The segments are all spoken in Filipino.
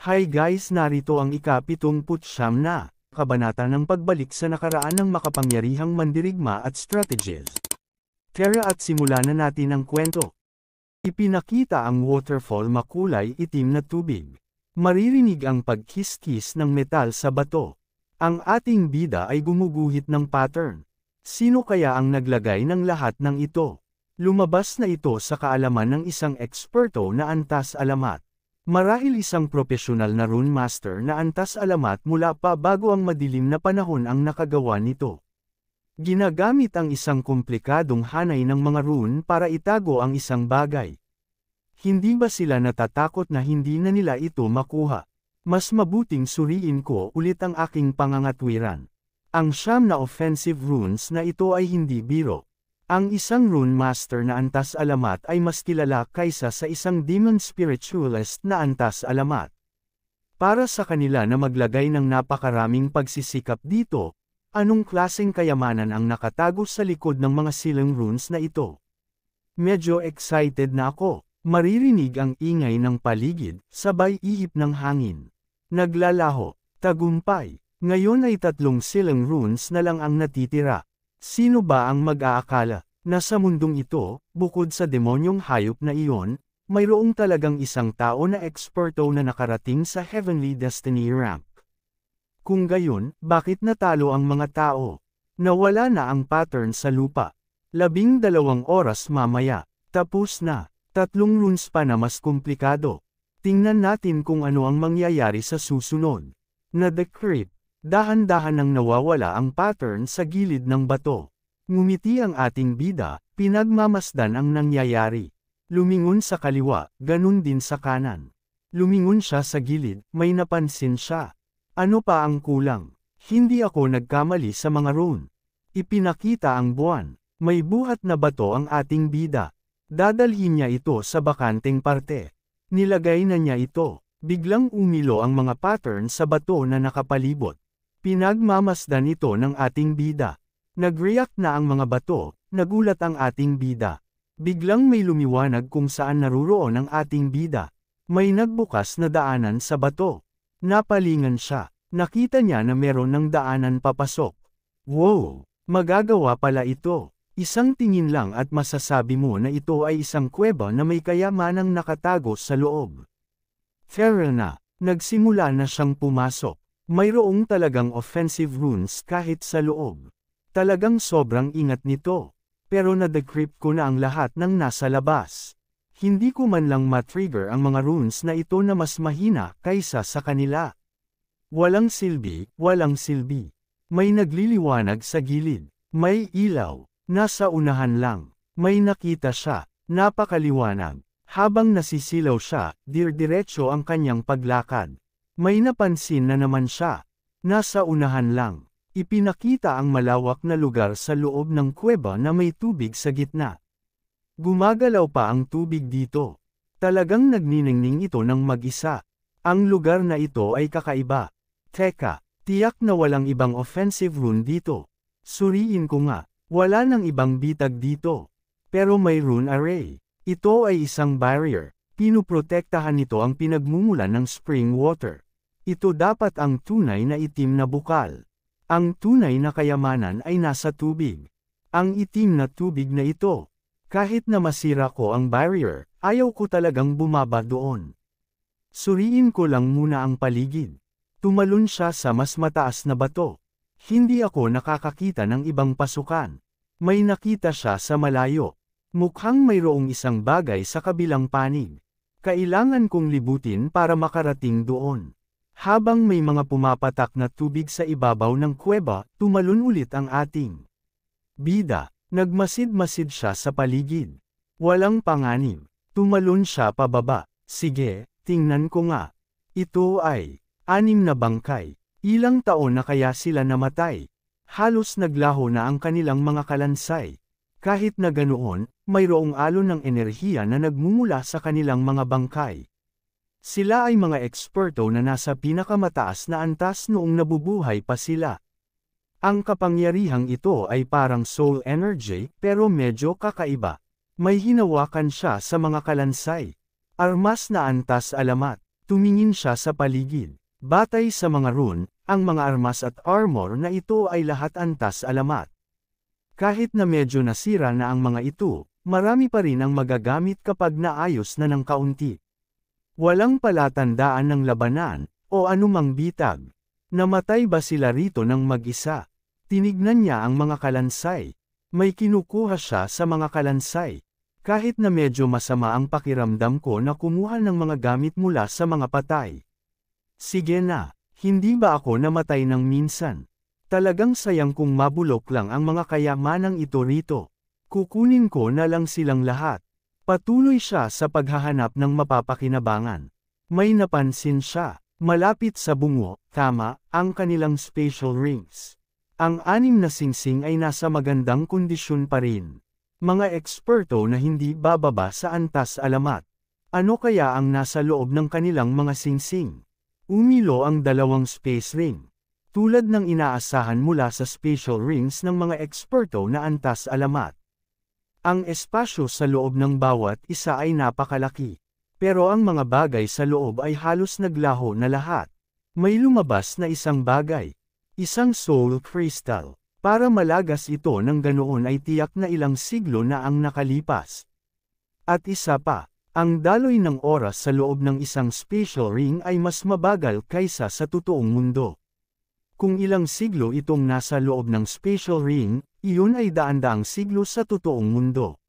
Hi guys, narito ang ika-79 na kabanata ng pagbalik sa nakaraan ng makapangyarihang mandirigma at strategies. Tara at simulan na natin ang kwento. Ipinakita ang waterfall makulay itim na tubig. Maririnig ang pagkiskis ng metal sa bato. Ang ating bida ay gumuguhit ng pattern. Sino kaya ang naglagay ng lahat ng ito? Lumabas na ito sa kaalaman ng isang eksperto na antas alamat. Marahil isang profesional na rune master na antas alamat mula pa bago ang madilim na panahon ang nakagawa nito. Ginagamit ang isang komplikadong hanay ng mga rune para itago ang isang bagay. Hindi ba sila natatakot na hindi na nila ito makuha? Mas mabuting suriin ko ulit ang aking pangangatwiran. Ang 9 na offensive runes na ito ay hindi biro. Ang isang rune master na antas alamat ay mas kilala kaysa sa isang demon spiritualist na antas alamat. Para sa kanila na maglagay ng napakaraming pagsisikap dito, anong klaseng kayamanan ang nakatago sa likod ng mga silang runes na ito? Medyo excited na ako. Maririnig ang ingay ng paligid, sabay ihip ng hangin. Naglalaho, tagumpay. Ngayon ay 3 silang runes na lang ang natitira. Sino ba ang mag-aakala na sa mundong ito, bukod sa demonyong hayop na iyon, mayroong talagang isang tao na eksperto na nakarating sa Heavenly Destiny rank? Kung gayon, bakit natalo ang mga tao? Nawala na ang pattern sa lupa. 12 oras mamaya, tapos na. 3 runes pa na mas komplikado. Tingnan natin kung ano ang mangyayari sa susunod. Na-decrypt. Dahan-dahan nang nawawala ang pattern sa gilid ng bato. Ngumiti ang ating bida, pinagmamasdan ang nangyayari. Lumingon sa kaliwa, ganun din sa kanan. Lumingon siya sa gilid, may napansin siya. Ano pa ang kulang? Hindi ako nagkamali sa mga rune. Ipinakita ang buwan. May buhat na bato ang ating bida. Dadalhin niya ito sa bakanteng parte. Nilagay na niya ito. Biglang umilo ang mga pattern sa bato na nakapalibot. Pinagmamasdan ito ng ating bida. Nag-react na ang mga bato, nagulat ang ating bida. Biglang may lumiwanag kung saan naruroon ang ating bida. May nagbukas na daanan sa bato. Napalingan siya. Nakita niya na meron ng daanan papasok. Wow! Magagawa pala ito. Isang tingin lang at masasabi mo na ito ay isang kuweba na may kayamanang nakatago sa loob. Tara na. Nagsimula na siyang pumasok. Mayroong talagang offensive runes kahit sa loob. Talagang sobrang ingat nito. Pero na-decrypt ko na ang lahat ng nasa labas. Hindi ko man lang matrigger ang mga runes na ito na mas mahina kaysa sa kanila. Walang silbi, walang silbi. May nagliliwanag sa gilid. May ilaw. Nasa unahan lang. May nakita siya. Napakaliwanag. Habang nasisilaw siya, dir-diretso ang kanyang paglakad. May napansin na naman siya. Nasa unahan lang. Ipinakita ang malawak na lugar sa loob ng kuweba na may tubig sa gitna. Gumagalaw pa ang tubig dito. Talagang nagniningning ito ng mag-isa. Ang lugar na ito ay kakaiba. Teka, tiyak na walang ibang offensive rune dito. Suriin ko nga, wala nang ibang bitag dito. Pero may rune array. Ito ay isang barrier. Pinuprotektahan nito ang pinagmumulan ng spring water. Ito dapat ang tunay na itim na bukal. Ang tunay na kayamanan ay nasa tubig. Ang itim na tubig na ito. Kahit na masira ko ang barrier, ayaw ko talagang bumaba doon. Suriin ko lang muna ang paligid. Tumalon siya sa mas mataas na bato. Hindi ako nakakakita ng ibang pasukan. May nakita siya sa malayo. Mukhang mayroong isang bagay sa kabilang panig. Kailangan kong libutin para makarating doon. Habang may mga pumapatak na tubig sa ibabaw ng kuweba, tumalon ulit ang ating bida. Nagmasid-masid siya sa paligid. Walang panganib. Tumalon siya pababa. Sige, tingnan ko nga. Ito ay 6 na bangkay. Ilang taon na kaya sila namatay? Halos naglaho na ang kanilang mga kalansay. Kahit na ganoon, mayroong alon ng enerhiya na nagmumula sa kanilang mga bangkay. Sila ay mga eksperto na nasa pinakamataas na antas noong nabubuhay pa sila. Ang kapangyarihang ito ay parang soul energy pero medyo kakaiba. May hinawakan siya sa mga kalansay. Armas na antas alamat. Tumingin siya sa paligid. Batay sa mga rune, ang mga armas at armor na ito ay lahat antas alamat. Kahit na medyo nasira na ang mga ito, marami pa rin ang magagamit kapag naayos na ng kaunti. Walang palatandaan ng labanan, o anumang bitag. Namatay ba sila rito ng mag-isa? Tinignan niya ang mga kalansay. May kinukuha siya sa mga kalansay. Kahit na medyo masama ang pakiramdam ko na kumuha ng mga gamit mula sa mga patay. Sige na, hindi ba ako namatay ng minsan? Talagang sayang kung mabulok lang ang mga kayamanang ito rito. Kukunin ko na lang silang lahat. Patuloy siya sa paghahanap ng mapapakinabangan. May napansin siya, malapit sa bungo, tama, ang kanilang spatial rings. Ang 6 na singsing ay nasa magandang kondisyon pa rin. Mga eksperto na hindi bababa sa antas alamat. Ano kaya ang nasa loob ng kanilang mga singsing? Umilo ang 2 space ring. Tulad ng inaasahan mula sa spatial rings ng mga eksperto na antas alamat. Ang espasyo sa loob ng bawat isa ay napakalaki. Pero ang mga bagay sa loob ay halos naglaho na lahat. May lumabas na isang bagay. Isang soul crystal. Para malagas ito ng ganoon ay tiyak na ilang siglo na ang nakalipas. At isa pa, ang daloy ng oras sa loob ng isang spatial ring ay mas mabagal kaysa sa totoong mundo. Kung ilang siglo itong nasa loob ng spatial ring, iyon ay daan-daang siglo sa totoong mundo.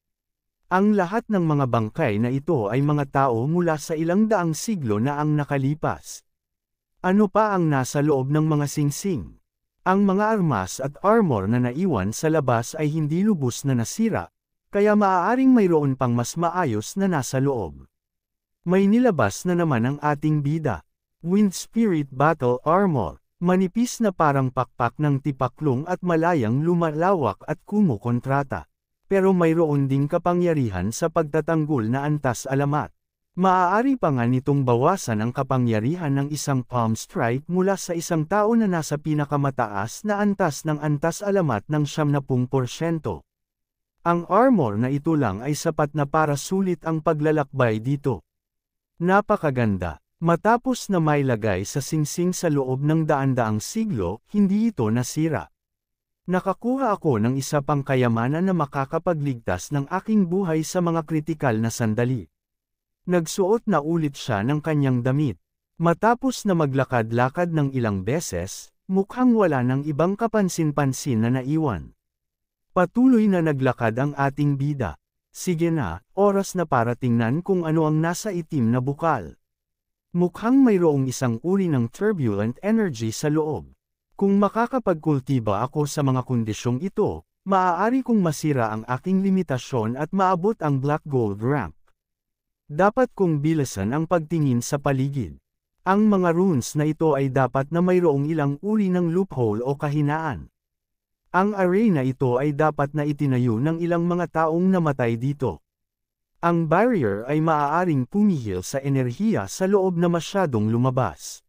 Ang lahat ng mga bangkay na ito ay mga tao mula sa ilang daang siglo na ang nakalipas. Ano pa ang nasa loob ng mga singsing? Ang mga armas at armor na naiwan sa labas ay hindi lubos na nasira, kaya maaaring mayroon pang mas maayos na nasa loob. May nilabas na naman ang ating bida. Wind Spirit Battle Armor, manipis na parang pakpak ng tipaklong at malayang lumalawak at kumukontrata. Pero mayroon ding kapangyarihan sa pagtatanggol na antas alamat. Maaari pa nga nitong bawasan ang kapangyarihan ng isang palm strike mula sa isang tao na nasa pinakamataas na antas ng antas alamat ng 70%. Ang armor na ito lang ay sapat na para sulit ang paglalakbay dito. Napakaganda. Matapos na mailagay sa singsing sa loob ng daan-daang siglo, hindi ito nasira. Nakakuha ako ng isa pang kayamanan na makakapagligtas ng aking buhay sa mga kritikal na sandali. Nagsuot na ulit siya ng kanyang damit. Matapos na maglakad-lakad ng ilang beses, mukhang wala ng ibang kapansin-pansin na naiwan. Patuloy na naglakad ang ating bida. Sige na, oras na para tingnan kung ano ang nasa itim na bukal. Mukhang mayroong isang uri ng turbulent energy sa loob. Kung makakapagkultiba ako sa mga kondisyong ito, maaari kong masira ang aking limitasyon at maabot ang black gold ramp. Dapat kong bilisan ang pagtingin sa paligid. Ang mga runes na ito ay dapat na mayroong ilang uri ng loophole o kahinaan. Ang array na ito ay dapat na itinayo ng ilang mga taong namatay dito. Ang barrier ay maaaring pumihil sa enerhiya sa loob na masyadong lumabas.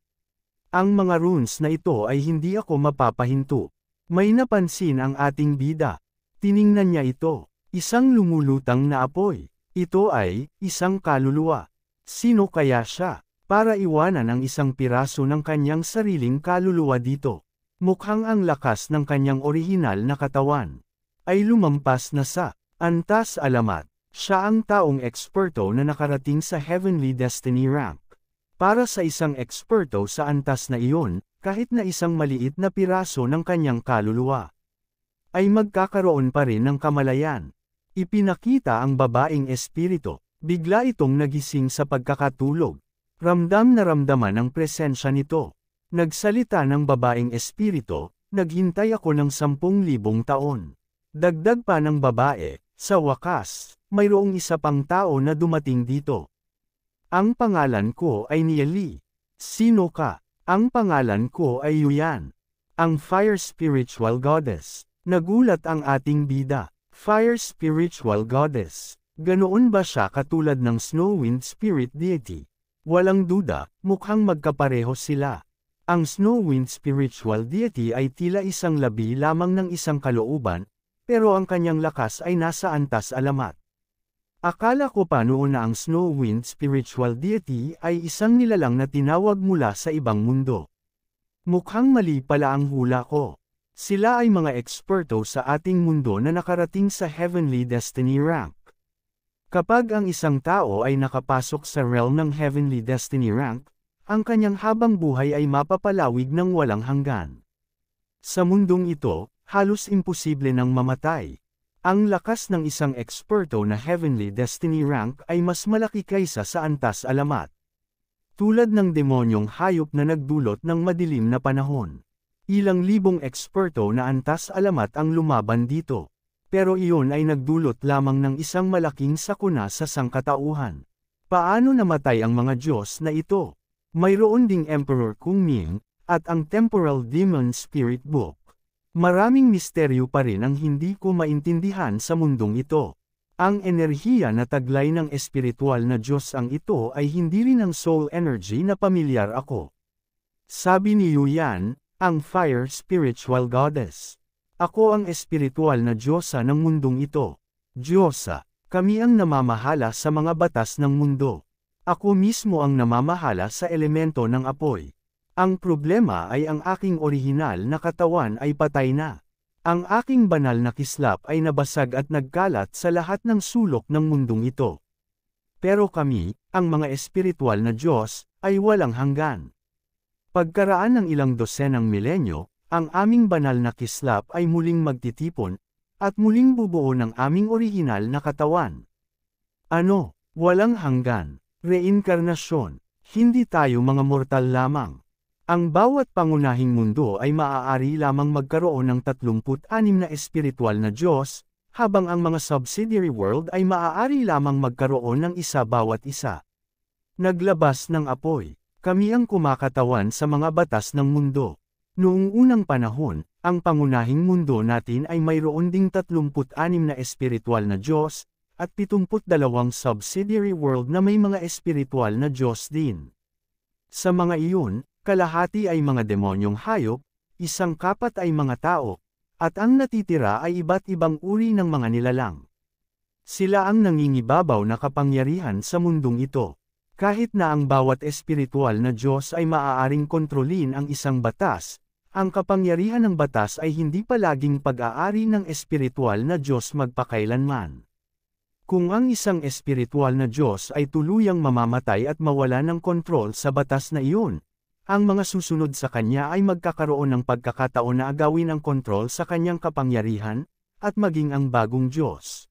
Ang mga runes na ito ay hindi ako mapapahinto. May napansin ang ating bida. Tiningnan niya ito. Isang lumulutang na apoy. Ito ay isang kaluluwa. Sino kaya siya? Para iwanan ang isang piraso ng kanyang sariling kaluluwa dito. Mukhang ang lakas ng kanyang orihinal na katawan ay lumampas na sa antas alamat. Siya ang taong eksperto na nakarating sa Heavenly Destiny rank. Para sa isang eksperto sa antas na iyon, kahit na isang maliit na piraso ng kanyang kaluluwa ay magkakaroon pa rin ng kamalayan. Ipinakita ang babaeng espiritu, bigla itong nagising sa pagkakatulog. Ramdam na ramdaman ang presensya nito. Nagsalita ng babaeng espiritu, naghintay ako ng 10,000 taon. Dagdag pa ng babae, sa wakas, mayroong isa pang tao na dumating dito. Ang pangalan ko ay Niali. Sino ka? Ang pangalan ko ay Yuyan. Ang Fire Spiritual Goddess. Nagulat ang ating bida. Fire Spiritual Goddess. Ganoon ba siya katulad ng Snow Wind Spirit Deity? Walang duda, mukhang magkapareho sila. Ang Snow Wind Spiritual Deity ay tila isang labi lamang ng isang kalooban, pero ang kanyang lakas ay nasa antas alamat. Akala ko pa noon na ang Snow Wind spiritual deity ay isang nilalang na tinawag mula sa ibang mundo. Mukhang mali pala ang hula ko. Sila ay mga eksperto sa ating mundo na nakarating sa Heavenly Destiny rank. Kapag ang isang tao ay nakapasok sa realm ng Heavenly Destiny rank, ang kanyang habang buhay ay mapapalawig ng walang hanggan. Sa mundong ito, halos imposible nang mamatay. Ang lakas ng isang eksperto na Heavenly Destiny rank ay mas malaki kaysa sa antas alamat. Tulad ng demonyong hayop na nagdulot ng madilim na panahon. Ilang libong eksperto na antas alamat ang lumaban dito. Pero iyon ay nagdulot lamang ng isang malaking sakuna sa sangkatauhan. Paano namatay ang mga Diyos na ito? Mayroon ding Emperor Kunming, at ang Temporal Demon Spirit Book. Maraming misteryo pa rin ang hindi ko maintindihan sa mundong ito. Ang enerhiya na taglay ng espiritual na Diyos ang ito ay hindi rin ang soul energy na pamilyar ako. Sabi ni Yuyan, ang Fire Spiritual Goddess. Ako ang espiritual na Diyosa ng mundong ito. Diyosa, kami ang namamahala sa mga batas ng mundo. Ako mismo ang namamahala sa elemento ng apoy. Ang problema ay ang aking orihinal na katawan ay patay na. Ang aking banal na kislap ay nabasag at nagkalat sa lahat ng sulok ng mundong ito. Pero kami, ang mga espiritual na Diyos, ay walang hanggan. Pagkaraan ng ilang dosenang milenyo, ang aming banal na kislap ay muling magtitipon, at muling bubuo ng aming orihinal na katawan. Ano? Walang hanggan. Reinkarnasyon. Hindi tayo mga mortal lamang. Ang bawat pangunahing mundo ay maaari lamang magkaroon ng 36 na espiritual na Diyos, habang ang mga subsidiary world ay maaari lamang magkaroon ng isa bawat isa. Naglabas ng apoy. Kami ang kumakatawan sa mga batas ng mundo. Noong unang panahon, ang pangunahing mundo natin ay mayroon ding 36 na espiritual na Diyos, at 72 subsidiary world na may mga espiritual na Diyos din. Sa mga iyon, kalahati ay mga demonyong hayop, isang kapat ay mga tao, at ang natitira ay iba't ibang uri ng mga nilalang. Sila ang nangingibabaw na kapangyarihan sa mundong ito. Kahit na ang bawat espiritual na Diyos ay maaaring kontrolin ang isang batas, ang kapangyarihan ng batas ay hindi palaging pag-aari ng espiritual na Diyos magpakailanman. Kung ang isang espiritual na Diyos ay tuluyang mamamatay at mawala ng kontrol sa batas na iyon, ang mga susunod sa kanya ay magkakaroon ng pagkakataon na agawin ang kontrol sa kanyang kapangyarihan, at maging ang bagong Diyos.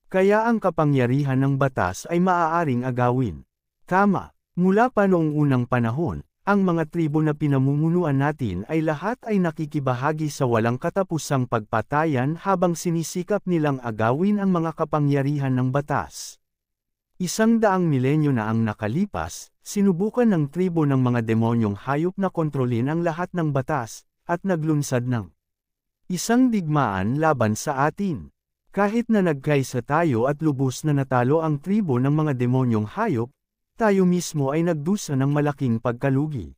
Kaya ang kapangyarihan ng batas ay maaaring agawin. Tama, mula pa noong unang panahon, ang mga tribo na pinamumunuan natin ay lahat ay nakikibahagi sa walang katapusang pagpatayan habang sinisikap nilang agawin ang mga kapangyarihan ng batas. 100 milenyo na ang nakalipas, sinubukan ng tribo ng mga demonyong hayop na kontrolin ang lahat ng batas, at naglunsad ng isang digmaan laban sa atin. Kahit na nagkaisa tayo at lubos na natalo ang tribo ng mga demonyong hayop, tayo mismo ay nagdusa ng malaking pagkalugi.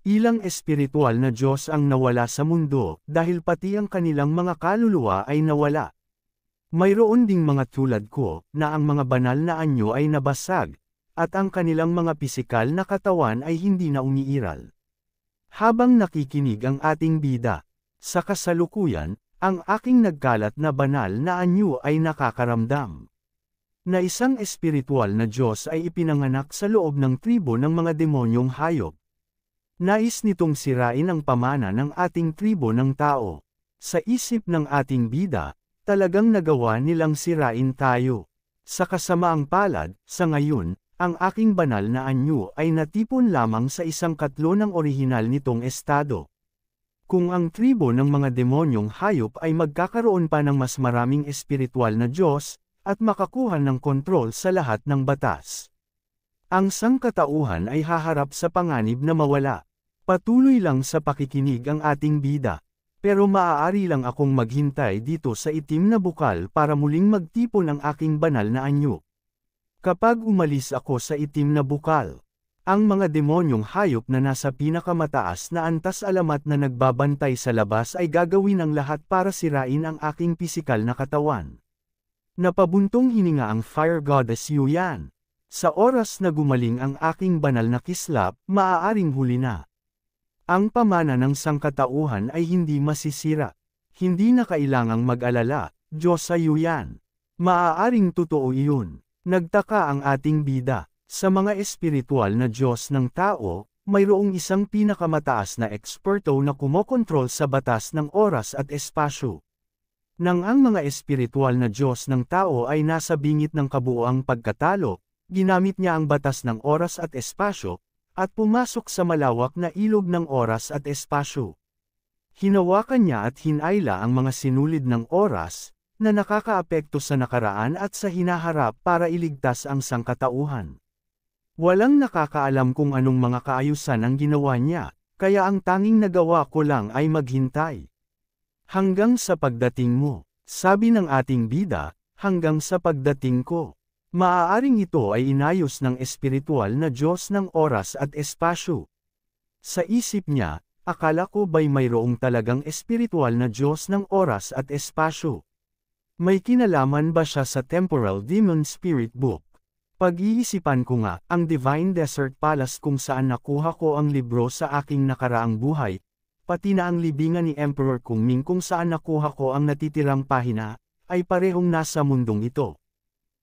Ilang espiritual na Diyos ang nawala sa mundo, dahil pati ang kanilang mga kaluluwa ay nawala. Mayroon ding mga tulad ko, na ang mga banal na anyo ay nabasag, at ang kanilang mga pisikal na katawan ay hindi na umiiral. Habang nakikinig ang ating bida, sa kasalukuyan, ang aking nagkalat na banal na anyo ay nakakaramdam. Na isang espiritual na Diyos ay ipinanganak sa loob ng tribo ng mga demonyong hayop. Nais nitong sirain ang pamana ng ating tribo ng tao. Sa isip ng ating bida, talagang nagawa nilang sirain tayo. Sa kasamaang palad, sa ngayon, ang aking banal na anyo ay natipon lamang sa 1/4 ng orihinal nitong estado. Kung ang tribo ng mga demonyong hayop ay magkakaroon pa ng mas maraming espiritual na Diyos, at makakuha ng kontrol sa lahat ng batas, ang sangkatauhan ay haharap sa panganib na mawala. Patuloy lang sa pakikinig ang ating bida. Pero maaari lang akong maghintay dito sa itim na bukal para muling magtipon ang aking banal na anyo. Kapag umalis ako sa itim na bukal, ang mga demonyong hayop na nasa pinakamataas na antas alamat na nagbabantay sa labas ay gagawin ang lahat para sirain ang aking pisikal na katawan. Napabuntong hininga ang Fire Goddess Yuyan. Sa oras na gumaling ang aking banal na kislap, maaaring huli na. Ang pamana ng sangkatauhan ay hindi masisira. Hindi na kailangang mag-alala, Diyosa Yuyan. Maaaring totoo iyon. Nagtaka ang ating bida. Sa mga espiritual na Diyos ng tao, mayroong isang pinakamataas na eksperto na kumokontrol sa batas ng oras at espasyo. Nang ang mga espiritual na Diyos ng tao ay nasa bingit ng kabuoang pagkatalo, ginamit niya ang batas ng oras at espasyo, at pumasok sa malawak na ilog ng oras at espasyo. Hinawakan niya at hinayla ang mga sinulid ng oras, na nakakaapekto sa nakaraan at sa hinaharap para iligtas ang sangkatauhan. Walang nakakaalam kung anong mga kaayusan ang ginawa niya, kaya ang tanging nagawa ko lang ay maghintay. Hanggang sa pagdating mo, sabi ng ating bida, hanggang sa pagdating ko. Maaaring ito ay inayos ng espiritual na Diyos ng oras at espasyo. Sa isip niya, akala ko ba'y mayroong talagang espiritual na Diyos ng oras at espasyo? May kinalaman ba siya sa Temporal Demon Spirit Book? Pag-iisipan ko nga, ang Divine Desert Palace kung saan nakuha ko ang libro sa aking nakaraang buhay, pati na ang libingan ni Emperor Kungming kung saan nakuha ko ang natitirang pahina, ay parehong nasa mundong ito.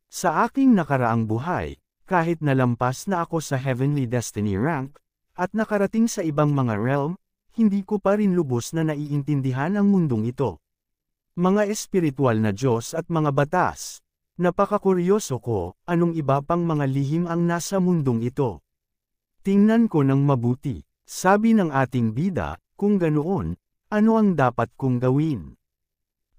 Sa aking nakaraang buhay, kahit nalampas na ako sa Heavenly Destiny rank, at nakarating sa ibang mga realm, hindi ko pa rin lubos na naiintindihan ang mundong ito. Mga espiritual na Diyos at mga batas. Napakakuryoso ko, anong iba pang mga lihim ang nasa mundong ito. Tingnan ko ng mabuti, sabi ng ating bida, kung ganoon, ano ang dapat kong gawin?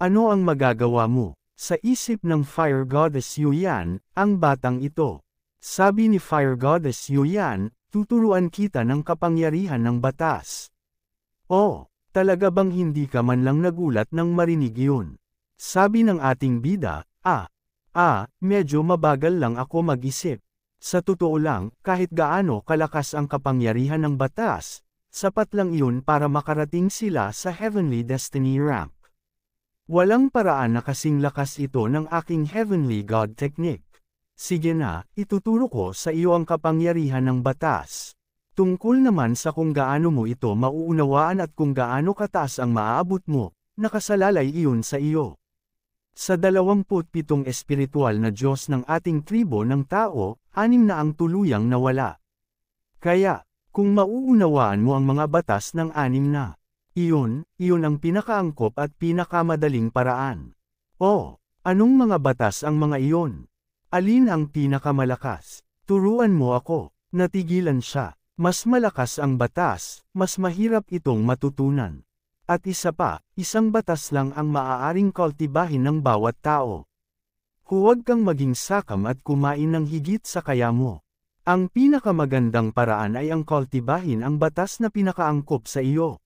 Ano ang magagawa mo? Sa isip ng Fire Goddess Yuyan, ang batang ito. Sabi ni Fire Goddess Yuyan, tuturuan kita ng kapangyarihan ng batas. Oh, talaga bang hindi ka man lang nagulat nang marinig iyon? Sabi ng ating bida, medyo mabagal lang ako mag-isip. Sa totoo lang, kahit gaano kalakas ang kapangyarihan ng batas, sapat lang iyon para makarating sila sa Heavenly Destiny rank. Walang paraan na kasing lakas ito ng aking Heavenly God Technique. Sige na, ituturo ko sa iyo ang kapangyarihan ng batas. Tungkol naman sa kung gaano mo ito mauunawaan at kung gaano kataas ang maaabot mo, nakasalalay iyon sa iyo. Sa 27 espiritual na Diyos ng ating tribo ng tao, 6 na ang tuluyang nawala. Kaya, kung mauunawaan mo ang mga batas ng 6 na, iyon ang pinakaangkop at pinakamadaling paraan. Oh, anong mga batas ang mga iyon? Alin ang pinakamalakas? Turuan mo ako. Natigilan siya. Mas malakas ang batas, mas mahirap itong matutunan. At isa pa, isang batas lang ang maaaring kultibahin ng bawat tao. Huwag kang maging sakam at kumain ng higit sa kaya mo. Ang pinakamagandang paraan ay ang kultibahin ang batas na pinakaangkop sa iyo.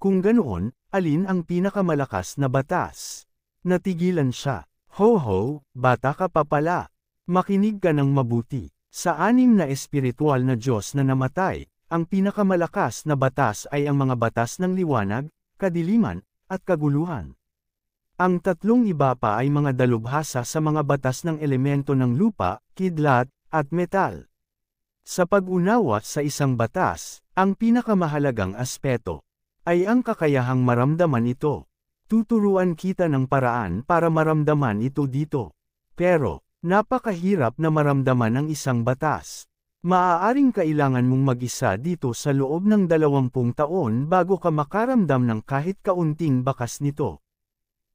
Kung ganoon, alin ang pinakamalakas na batas? Natigilan siya. Ho, bata ka pa pala. Makinig ka ng mabuti. Sa 6 na espiritual na Diyos na namatay, ang pinakamalakas na batas ay ang mga batas ng liwanag, kadiliman, at kaguluhan. Ang 3 iba pa ay mga dalubhasa sa mga batas ng elemento ng lupa, kidlat, at metal. Sa pag-unawa sa isang batas, ang pinakamahalagang aspeto ay ang kakayahang maramdaman ito. Tuturuan kita ng paraan para maramdaman ito dito. Pero, napakahirap na maramdaman ang isang batas. Maaaring kailangan mong mag-isa dito sa loob ng 20 taon bago ka makaramdam ng kahit kaunting bakas nito.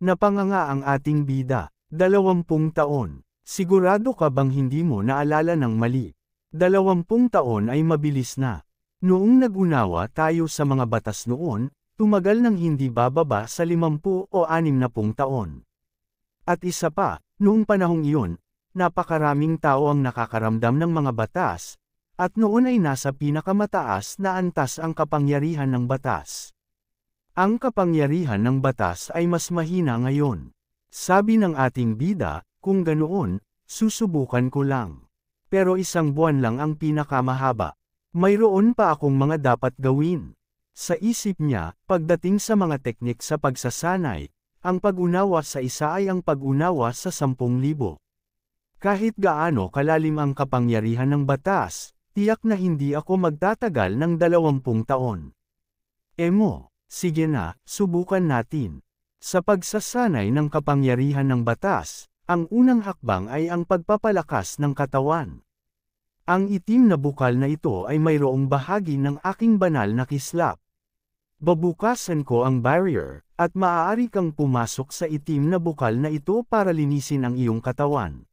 Napanganga ang ating bida. 20 taon. Sigurado ka bang hindi mo naalala ng mali? 20 taon ay mabilis na. Noong nag-unawa tayo sa mga batas noon, tumagal ng hindi bababa sa 50 o 60 taon. At isa pa, noong panahong iyon, napakaraming tao ang nakakaramdam ng mga batas, at noon ay nasa pinakamataas na antas ang kapangyarihan ng batas. Ang kapangyarihan ng batas ay mas mahina ngayon. Sabi ng ating bida, kung ganoon, susubukan ko lang. Pero 1 buwan lang ang pinakamahaba. Mayroon pa akong mga dapat gawin. Sa isip niya, pagdating sa mga teknik sa pagsasanay, Ang pag-unawa sa isa ay ang pag-unawa sa 10,000. Kahit gaano kalalim ang kapangyarihan ng batas, tiyak na hindi ako magtatagal ng 20 taon. Sige na, subukan natin. Sa pagsasanay ng kapangyarihan ng batas, ang unang hakbang ay ang pagpapalakas ng katawan. Ang itim na bukal na ito ay mayroong bahagi ng aking banal na kislap. Babukasan ko ang barrier, at maaari kang pumasok sa itim na bukal na ito para linisin ang iyong katawan.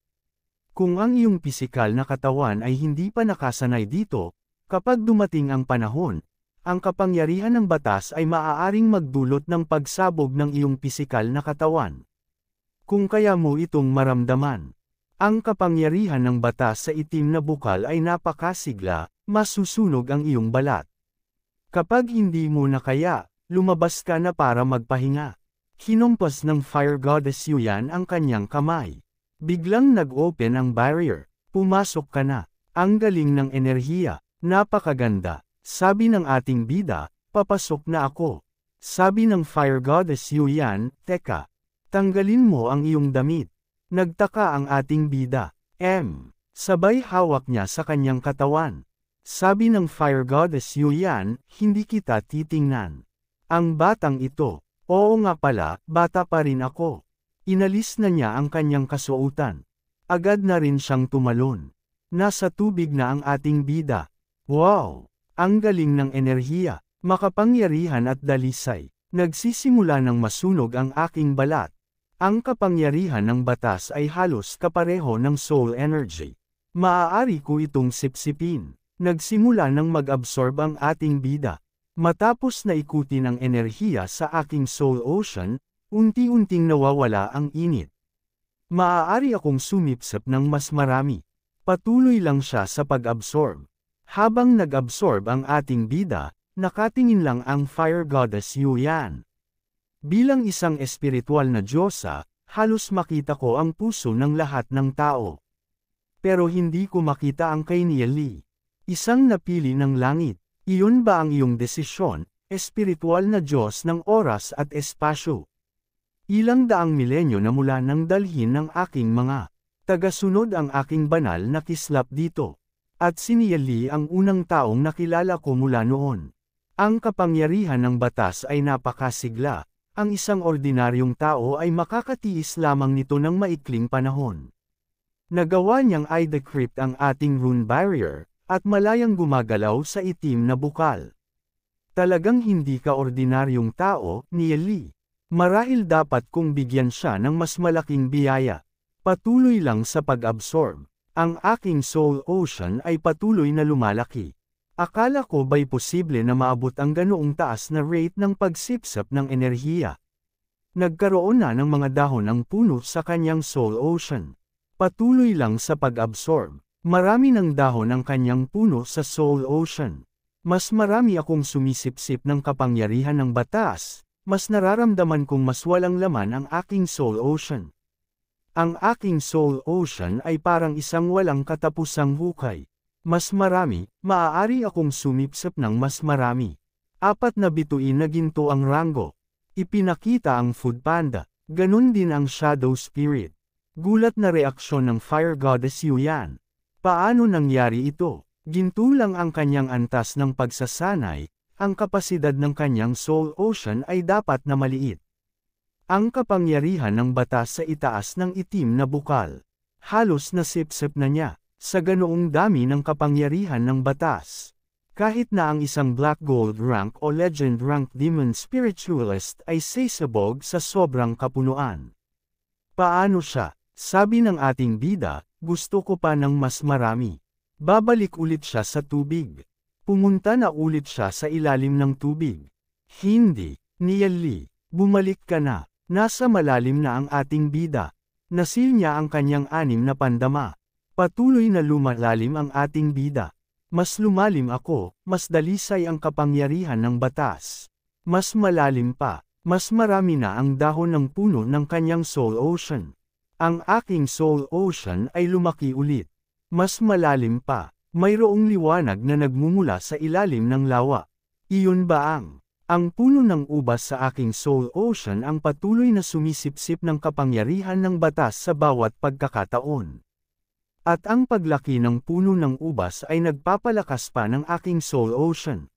Kung ang iyong pisikal na katawan ay hindi pa nakasanay dito, kapag dumating ang panahon, ang kapangyarihan ng batas ay maaaring magdulot ng pagsabog ng iyong pisikal na katawan. Kung kaya mo itong maramdaman, ang kapangyarihan ng batas sa itim na bukal ay napakasigla, masusunog ang iyong balat. Kapag hindi mo na kaya, lumabas ka na para magpahinga. Hinumpas ng Fire Goddess Yuyan ang kanyang kamay. Biglang nag-open ang barrier. Pumasok ka na. Ang galing ng enerhiya. Napakaganda. Sabi ng ating bida, papasok na ako. Sabi ng Fire Goddess Yuyan, teka. Tanggalin mo ang iyong damit. Nagtaka ang ating bida. Sabay hawak niya sa kanyang katawan. Sabi ng Fire Goddess Yuyan, hindi kita titingnan. Ang batang ito. Oo nga pala, bata pa rin ako. Inalis na niya ang kanyang kasuotan. Agad na rin siyang tumalon. Nasa tubig na ang ating bida. Wow! Ang galing ng enerhiya, makapangyarihan at dalisay. Nagsisimula ng masunog ang aking balat. Ang kapangyarihan ng batas ay halos kapareho ng soul energy. Maaari ko itong sipsipin. Nagsimula ng mag-absorb ang ating bida. Matapos na ikutin ang enerhiya sa aking soul ocean, unti-unting nawawala ang init. Maaari akong sumipsip ng mas marami. Patuloy lang siya sa pag-absorb. Habang nag-absorb ang ating bida, nakatingin lang ang Fire Goddess Yuyan. Bilang isang espiritual na diyosa, halos makita ko ang puso ng lahat ng tao. Pero hindi ko makita ang kay Nieli. Isang napili ng langit. Iyon ba ang iyong desisyon, espiritual na Diyos ng oras at espasyo? Ilang daang milenyo na mula nang dalhin ng aking mga tagasunod ang aking banal na kislap dito. At si Nieli ang unang taong nakilala ko mula noon. Ang kapangyarihan ng batas ay napakasigla. Ang isang ordinaryong tao ay makakatiis lamang nito ng maikling panahon. Nagawa niyang i-decrypt ang ating rune barrier, at malayang gumagalaw sa itim na bukal. Talagang hindi ka ordinaryong tao, Nieli. Marahil dapat kong bigyan siya ng mas malaking biyaya. Patuloy lang sa pag-absorb. Ang aking soul ocean ay patuloy na lumalaki. Akala ko ba'y posible na maabot ang ganoong taas na rate ng pagsipsap ng enerhiya? Nagkaroon na ng mga dahon ang puno sa kanyang soul ocean. Patuloy lang sa pag-absorb. Marami ng dahon ang kanyang puno sa soul ocean. Mas marami akong sumisipsip ng kapangyarihan ng batas. Mas nararamdaman kong mas walang laman ang aking soul ocean. Ang aking soul ocean ay parang isang walang katapusang hukay. Mas marami, maaari akong sumipsip ng mas marami. 4 na bituin na ginto ang ranggo. Ipinakita ang food panda. Ganun din ang shadow spirit. Gulat na reaksyon ng Fire Goddess Yuyan. Paano nangyari ito? Ginto lang ang kanyang antas ng pagsasanay. Ang kapasidad ng kanyang soul ocean ay dapat na maliit. Ang kapangyarihan ng batas sa itaas ng itim na bukal. Halos nasipsip na niya, sa ganoong dami ng kapangyarihan ng batas. Kahit na ang isang Black Gold rank o Legend rank Demon Spiritualist ay sasabog sa sobrang kapunuan. Paano siya? Sabi ng ating bida, gusto ko pa ng mas marami. Babalik ulit siya sa tubig. Pumunta na ulit siya sa ilalim ng tubig. Hindi, Nieli, bumalik ka na. Nasa malalim na ang ating bida. Nasil niya ang kanyang 6 na pandama. Patuloy na lumalalim ang ating bida. Mas lumalim ako, mas dalisay ang kapangyarihan ng batas. Mas malalim pa, mas marami na ang dahon ng puno ng kanyang soul ocean. Ang aking soul ocean ay lumaki ulit. Mas malalim pa. Mayroong liwanag na nagmumula sa ilalim ng lawa. Iyon ba ang Ang puno ng ubas sa aking soul ocean ang patuloy na sumisipsip ng kapangyarihan ng batas sa bawat pagkakataon. At ang paglaki ng puno ng ubas ay nagpapalakas pa ng aking soul ocean.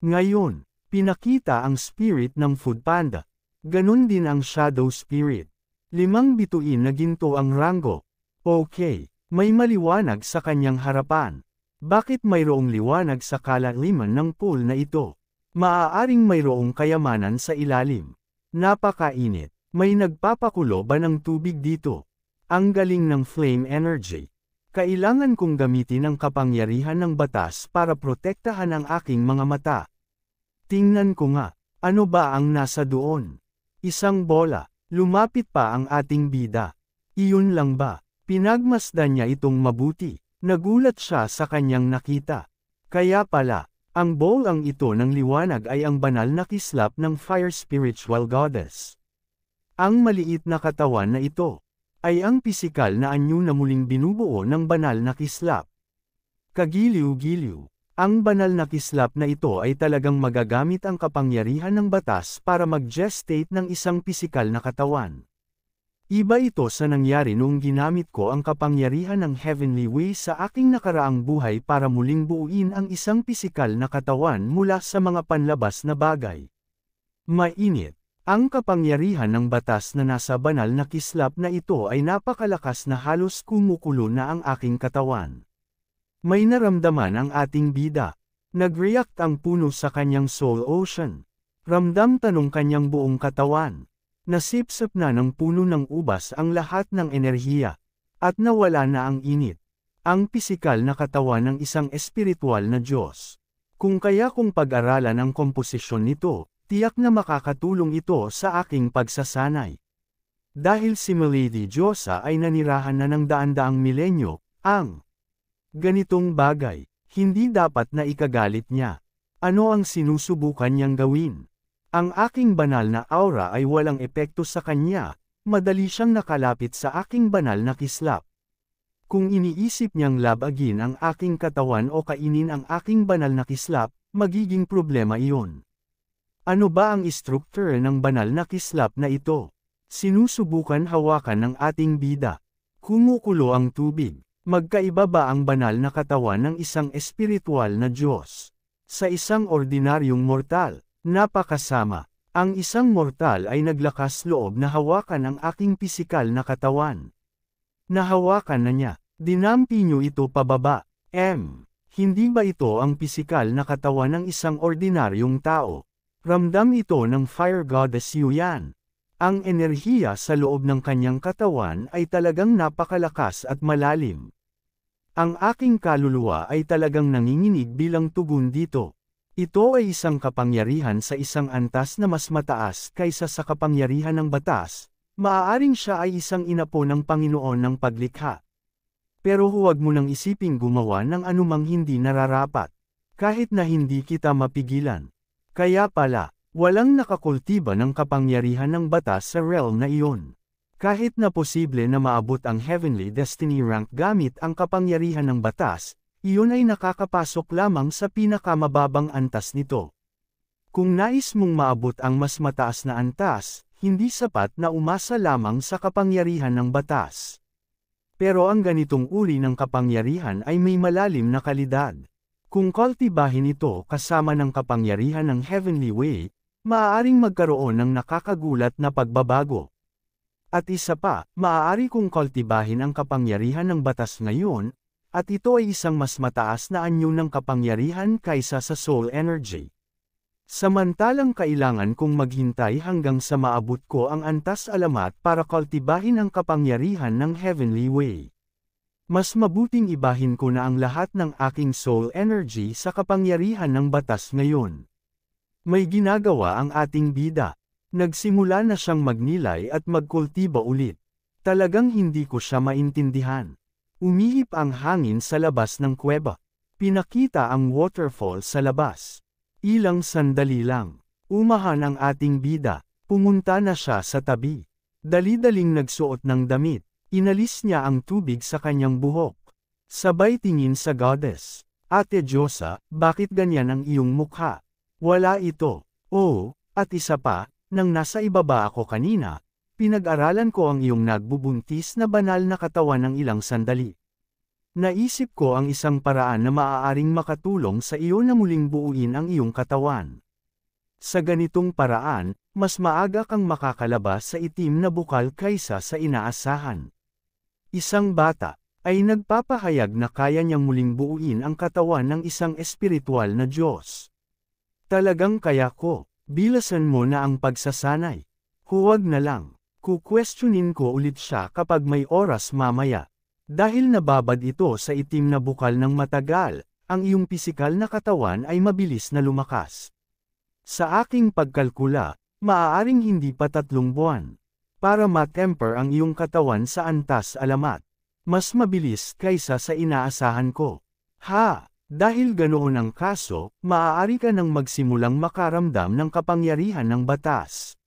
Ngayon, pinakita ang spirit ng Food Panda. Ganon din ang shadow spirit. 5 bituin na ginto ang rango. Okay, may maliwanag sa kanyang harapan. Bakit mayroong liwanag sa kalaliman ng pool na ito? Maaaring mayroong kayamanan sa ilalim. Napakainit. May nagpapakulo ba ng tubig dito? Ang galing ng flame energy. Kailangan kong gamitin ang kapangyarihan ng batas para protektahan ang aking mga mata. Tingnan ko nga, ano ba ang nasa doon? Isang bola. Lumapit pa ang ating bida. Iyon lang ba? Pinagmasdan niya itong mabuti. Nagulat siya sa kanyang nakita. Kaya pala, ang bolang ito ng liwanag ay ang banal na kislap ng Fire Spiritual Goddess. Ang maliit na katawan na ito ay ang pisikal na anyo na muling binubuo ng banal na kislap. Kagiliw-giliw, ang banal na kislap na ito ay talagang magagamit ang kapangyarihan ng batas para mag-gestate ng isang pisikal na katawan. Iba ito sa nangyari noong ginamit ko ang kapangyarihan ng Heavenly Way sa aking nakaraang buhay para muling buuin ang isang pisikal na katawan mula sa mga panlabas na bagay. Mainit. Ang kapangyarihan ng batas na nasa banal na kislap na ito ay napakalakas na halos kumukulo na ang aking katawan. May naramdaman ang ating bida. Nag-react ang puno sa kanyang soul ocean. Ramdam tanong kanyang buong katawan. Nasipsip na ng puno ng ubas ang lahat ng enerhiya, at nawala na ang init. Ang pisikal na katawan ng isang espiritual na Diyos. Kung kaya kong pag-aralan ang komposisyon nito, tiyak na makakatulong ito sa aking pagsasanay. Dahil si Milady Diyosa ay nanirahan na ng daan-daang milenyo, ang ganitong bagay, hindi dapat na ikagalit niya. Ano ang sinusubukan niyang gawin? Ang aking banal na aura ay walang epekto sa kanya, madali siyang nakalapit sa aking banal na kislap. Kung iniisip niyang labagin ang aking katawan o kainin ang aking banal na kislap, magiging problema iyon. Ano ba ang structure ng banal na kislap na ito? Sinusubukan hawakan ng ating bida. Kumukulo ang tubig. Magkaiba ba ang banal na katawan ng isang espiritual na Diyos sa isang ordinaryong mortal? Napakasama. Ang isang mortal ay naglakas loob na hawakan ang aking pisikal na katawan. Nahawakan na niya. Dinampi niyo ito pababa. Hindi ba ito ang pisikal na katawan ng isang ordinaryong tao? Ramdam ito ng Fire Goddess Yuyan. Ang enerhiya sa loob ng kanyang katawan ay talagang napakalakas at malalim. Ang aking kaluluwa ay talagang nanginginig bilang tugon dito. Ito ay isang kapangyarihan sa isang antas na mas mataas kaysa sa kapangyarihan ng batas. Maaaring siya ay isang inapo ng Panginoon ng paglikha. Pero huwag mo nang isiping gumawa ng anumang hindi nararapat, kahit na hindi kita mapigilan. Kaya pala, walang nakakultiba ng kapangyarihan ng batas sa realm na iyon. Kahit na posible na maabot ang Heavenly Destiny rank gamit ang kapangyarihan ng batas, iyon ay nakakapasok lamang sa pinakamababang antas nito. Kung nais mong maabot ang mas mataas na antas, hindi sapat na umasa lamang sa kapangyarihan ng batas. Pero ang ganitong uri ng kapangyarihan ay may malalim na kalidad. Kung kultibahin ito kasama ng kapangyarihan ng Heavenly Way, maaaring magkaroon ng nakakagulat na pagbabago. At isa pa, maaari kong kultibahin ang kapangyarihan ng batas ngayon, at ito ay isang mas mataas na anyo ng kapangyarihan kaysa sa soul energy. Samantalang kailangan kong maghintay hanggang sa maabot ko ang antas alamat para kultibahin ang kapangyarihan ng Heavenly Way. Mas mabuting ibahin ko na ang lahat ng aking soul energy sa kapangyarihan ng batas ngayon. May ginagawa ang ating bida. Nagsimula na siyang magnilay at magkultiba ulit. Talagang hindi ko siya maintindihan. Umihip ang hangin sa labas ng kuweba. Pinakita ang waterfall sa labas. Ilang sandali lang. Umahan ang ating bida. Pumunta na siya sa tabi. Dali-daling nagsuot ng damit. Inalis niya ang tubig sa kanyang buhok. Sabay tingin sa goddess. Ate Diyosa, bakit ganyan ang iyong mukha? Wala ito. Oo, at isa pa, nang nasa ibaba ako kanina, pinag-aralan ko ang iyong nagbubuntis na banal na katawan ng ilang sandali. Naisip ko ang isang paraan na maaaring makatulong sa iyo na muling buuin ang iyong katawan. Sa ganitong paraan, mas maaga kang makakalabas sa itim na bukal kaysa sa inaasahan. Isang bata ay nagpapahayag na kaya niyang muling buuin ang katawan ng isang espiritual na Diyos. Talagang kaya ko, bilasan mo na ang pagsasanay. Huwag na lang. Kukwestiyonin ko ulit siya kapag may oras mamaya. Dahil nababad ito sa itim na bukal ng matagal, ang iyong pisikal na katawan ay mabilis na lumakas. Sa aking pagkalkula, maaaring hindi pa 3 buwan. Para ma-temper ang iyong katawan sa antas alamat. Mas mabilis kaysa sa inaasahan ko. Dahil ganoon ang kaso, maaari ka nang magsimulang makaramdam ng kapangyarihan ng batas.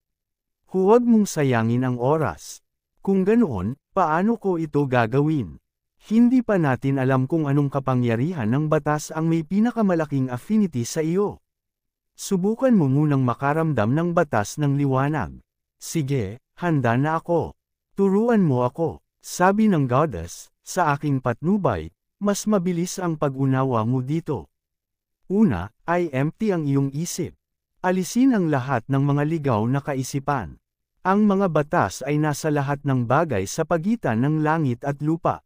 Huwag mong sayangin ang oras. Kung ganoon, paano ko ito gagawin? Hindi pa natin alam kung anong kapangyarihan ng batas ang may pinakamalaking affinity sa iyo. Subukan mo munang makaramdam ng batas ng liwanag. Sige, handa na ako. Turuan mo ako, sabi ng goddess, sa aking patnubay. Mas mabilis ang pag-unawa mo dito. Una, ay empty ang iyong isip. Alisin ang lahat ng mga ligaw na kaisipan. Ang mga batas ay nasa lahat ng bagay sa pagitan ng langit at lupa.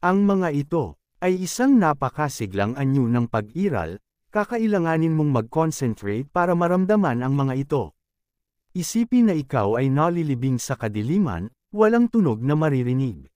Ang mga ito ay isang napakasiglang anyo ng pag-iral, kakailanganin mong mag-concentrate para maramdaman ang mga ito. Isipin na ikaw ay nalilibing sa kadiliman, walang tunog na maririnig.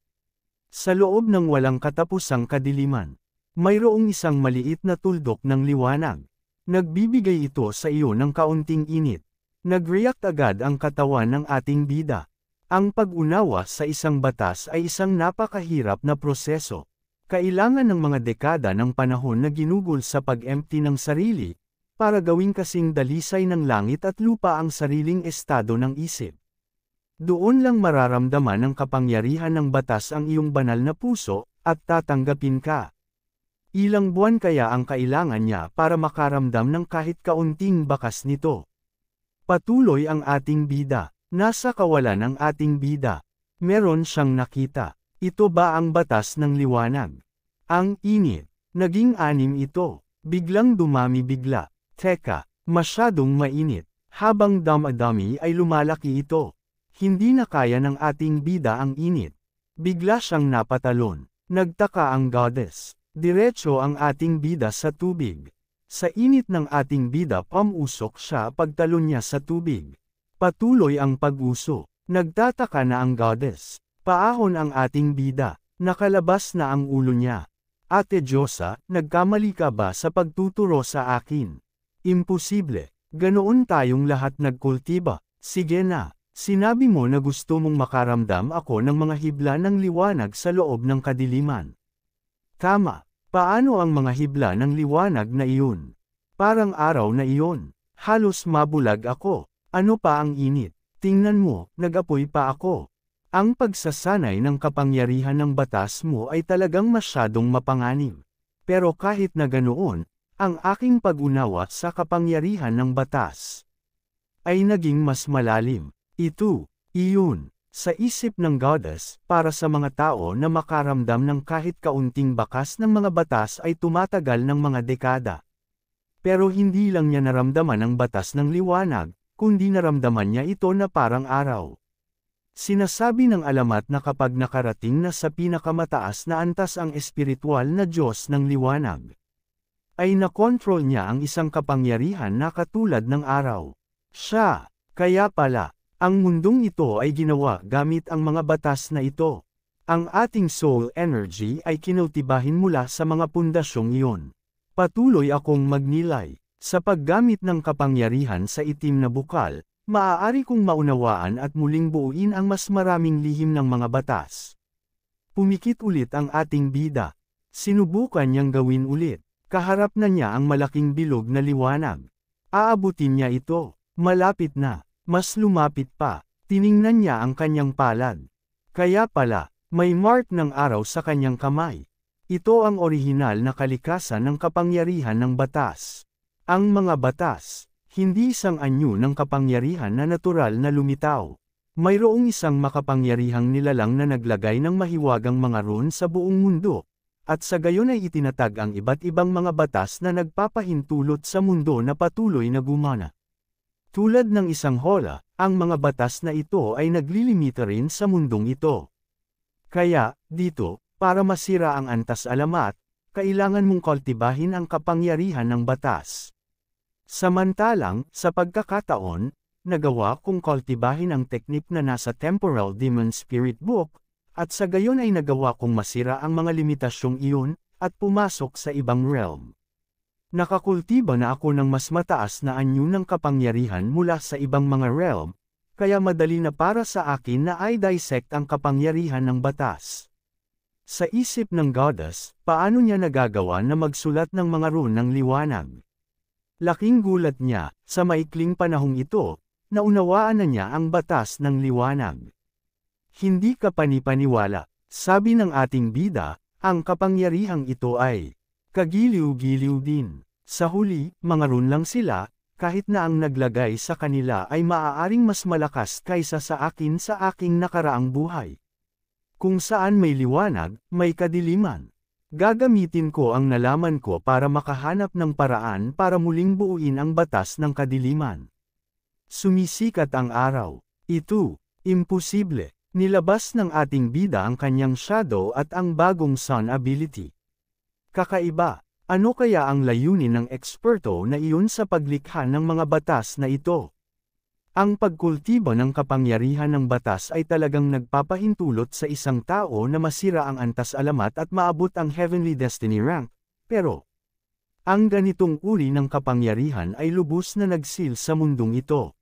Sa loob ng walang katapusang kadiliman, mayroong isang maliit na tuldok ng liwanag. Nagbibigay ito sa iyo ng kaunting init. Nag-react agad ang katawan ng ating bida. Ang pag-unawa sa isang batas ay isang napakahirap na proseso. Kailangan ng mga dekada ng panahon na ginugol sa pag-empty ng sarili, para gawing kasing dalisay ng langit at lupa ang sariling estado ng isip. Doon lang mararamdaman ng kapangyarihan ng batas ang iyong banal na puso, at tatanggapin ka. Ilang buwan kaya ang kailangan niya para makaramdam ng kahit kaunting bakas nito. Patuloy ang ating bida. Nasa kawalan ng ating bida. Meron siyang nakita. Ito ba ang batas ng liwanag? Ang init. Naging 6 ito. Biglang dumami bigla. Teka, masyadong mainit. Habang damadami ay lumalaki ito. Hindi na kaya ng ating bida ang init. Bigla siyang napatalon. Nagtaka ang goddess. Diretso ang ating bida sa tubig. Sa init ng ating bida pamusok siya pagtalon niya sa tubig. Patuloy ang pag-uso. Nagtataka na ang goddess. Paahon ang ating bida. Nakalabas na ang ulo niya. Ate Diyosa, nagkamali ka ba sa pagtuturo sa akin? Imposible. Ganoon tayong lahat nagkultiba. Sige na. Sinabi mo na gusto mong makaramdam ako ng mga hibla ng liwanag sa loob ng kadiliman. Tama. Paano ang mga hibla ng liwanag na iyon? Parang araw na iyon. Halos mabulag ako. Ano pa ang init? Tingnan mo, nag-apoy pa ako. Ang pagsasanay ng kapangyarihan ng batas mo ay talagang masyadong mapanganib. Pero kahit na ganoon, ang aking pag-unawa sa kapangyarihan ng batas ay naging mas malalim. Iyon, sa isip ng goddess, para sa mga tao na makaramdam ng kahit kaunting bakas ng mga batas ay tumatagal ng mga dekada. Pero hindi lang niya naramdaman ang batas ng liwanag, kundi naramdaman niya ito na parang araw. Sinasabi ng alamat na kapag nakarating na sa pinakamataas na antas ang espiritual na Diyos ng liwanag, ay nakontrol niya ang isang kapangyarihan na katulad ng araw. Kaya pala, ang mundong ito ay ginawa gamit ang mga batas na ito. Ang ating soul energy ay kinultibahin mula sa mga pundasyong iyon. Patuloy akong magnilay. Sa paggamit ng kapangyarihan sa itim na bukal, maaari kong maunawaan at muling buuin ang mas maraming lihim ng mga batas. Pumikit ulit ang ating bida. Sinubukan niyang gawin ulit. Kaharap na niya ang malaking bilog na liwanag. Aabutin niya ito. Malapit na. Mas lumapit pa. Tiningnan niya ang kanyang palad. Kaya pala, may mark ng araw sa kanyang kamay. Ito ang orihinal na kalikasan ng kapangyarihan ng batas. Ang mga batas, Hindi isang anyo ng kapangyarihan na natural na lumitaw. Mayroong isang makapangyarihang nilalang na naglagay ng mahiwagang mga rune sa buong mundo, at sa gayon ay itinatag ang iba't ibang mga batas na nagpapahintulot sa mundo na patuloy na gumana. Tulad ng isang hola, ang mga batas na ito ay naglilimita rin sa mundong ito. Kaya, dito, para masira ang antas alamat, kailangan mong kultibahin ang kapangyarihan ng batas. Samantalang, sa pagkakataon, nagawa kong kultibahin ang teknik na nasa Temporal Demon Spirit Book, at sa gayon ay nagawa kong masira ang mga limitasyong iyon, at pumasok sa ibang realm. Nakakultiba na ako ng mas mataas na anyo ng kapangyarihan mula sa ibang mga realm, kaya madali na para sa akin na i-dissect ang kapangyarihan ng batas. Sa isip ng goddess, paano niya nagagawa na magsulat ng mga rune ng liwanag? Laking gulat niya, sa maikling panahong ito, naunawaan na niya ang batas ng liwanag. Hindi ka panipaniwala, sabi ng ating bida, ang kapangyarihang ito ay kagiliw-giliw din. Sa huli, mga rune lang sila, kahit na ang naglagay sa kanila ay maaaring mas malakas kaysa sa akin sa aking nakaraang buhay. Kung saan may liwanag, may kadiliman. Gagamitin ko ang nalaman ko para makahanap ng paraan para muling buuin ang batas ng kadiliman. Sumisikat ang araw. Ito, imposible. Nilabas ng ating bida ang kanyang shadow at ang bagong sun ability. Kakaiba, ano kaya ang layunin ng eksperto na iyon sa paglikha ng mga batas na ito? Ang pagkultibo ng kapangyarihan ng batas ay talagang nagpapahintulot sa isang tao na masira ang antas alamat at maabot ang heavenly destiny rank, pero ang ganitong uri ng kapangyarihan ay lubos na nagsil sa mundong ito.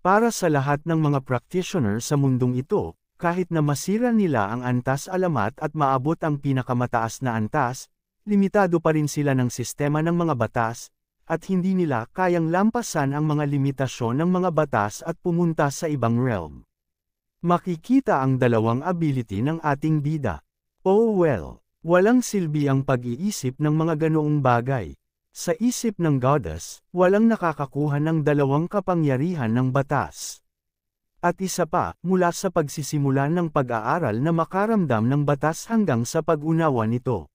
Para sa lahat ng mga practitioner sa mundong ito, kahit na masira nila ang antas alamat at maabot ang pinakamataas na antas, limitado pa rin sila ng sistema ng mga batas, at hindi nila kayang lampasan ang mga limitasyon ng mga batas at pumunta sa ibang realm. Makikita ang dalawang ability ng ating bida. Oh well, walang silbi ang pag-iisip ng mga ganoong bagay. Sa isip ng goddess, walang nakakakuha ng dalawang kapangyarihan ng batas. At isa pa, mula sa pagsisimula ng pag-aaral na makaramdam ng batas hanggang sa pag-unawa nito.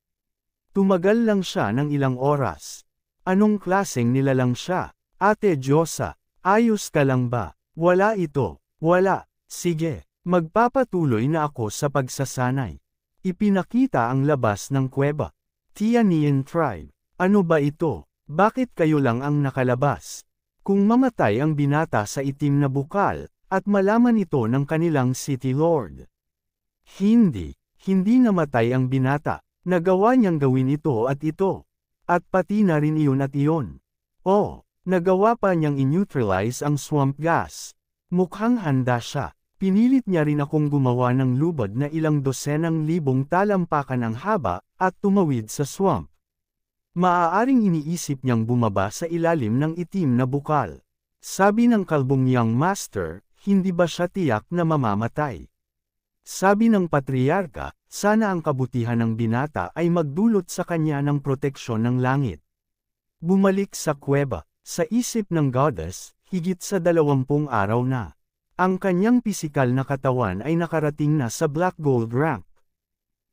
Tumagal lang siya ng ilang oras. Anong klaseng nilalang siya? Ate Diyosa, ayos ka lang ba? Wala ito. Wala. Sige, magpapatuloy na ako sa pagsasanay. Ipinakita ang labas ng kuweba. Tianian tribe. Ano ba ito? Bakit kayo lang ang nakalabas? Kung mamatay ang binata sa itim na bukal, at malaman ito ng kanilang city lord. Hindi namatay ang binata. Nagawa niyang gawin ito at ito. At pati na rin iyon at iyon. Oh, nagawa pa niyang in-neutralize ang swamp gas. Mukhang handa siya. Pinilit niya rin akong gumawa ng lubad na ilang dosenang libong talampakan ang haba, at tumawid sa swamp. Maaaring iniisip niyang bumaba sa ilalim ng itim na bukal. Sabi ng kalbong young master, hindi ba siya tiyak na mamamatay? Sabi ng patriarka, sana ang kabutihan ng binata ay magdulot sa kanya ng proteksyon ng langit. Bumalik sa kuweba, sa isip ng goddess, higit sa 20 araw na. Ang kanyang pisikal na katawan ay nakarating na sa black gold rank.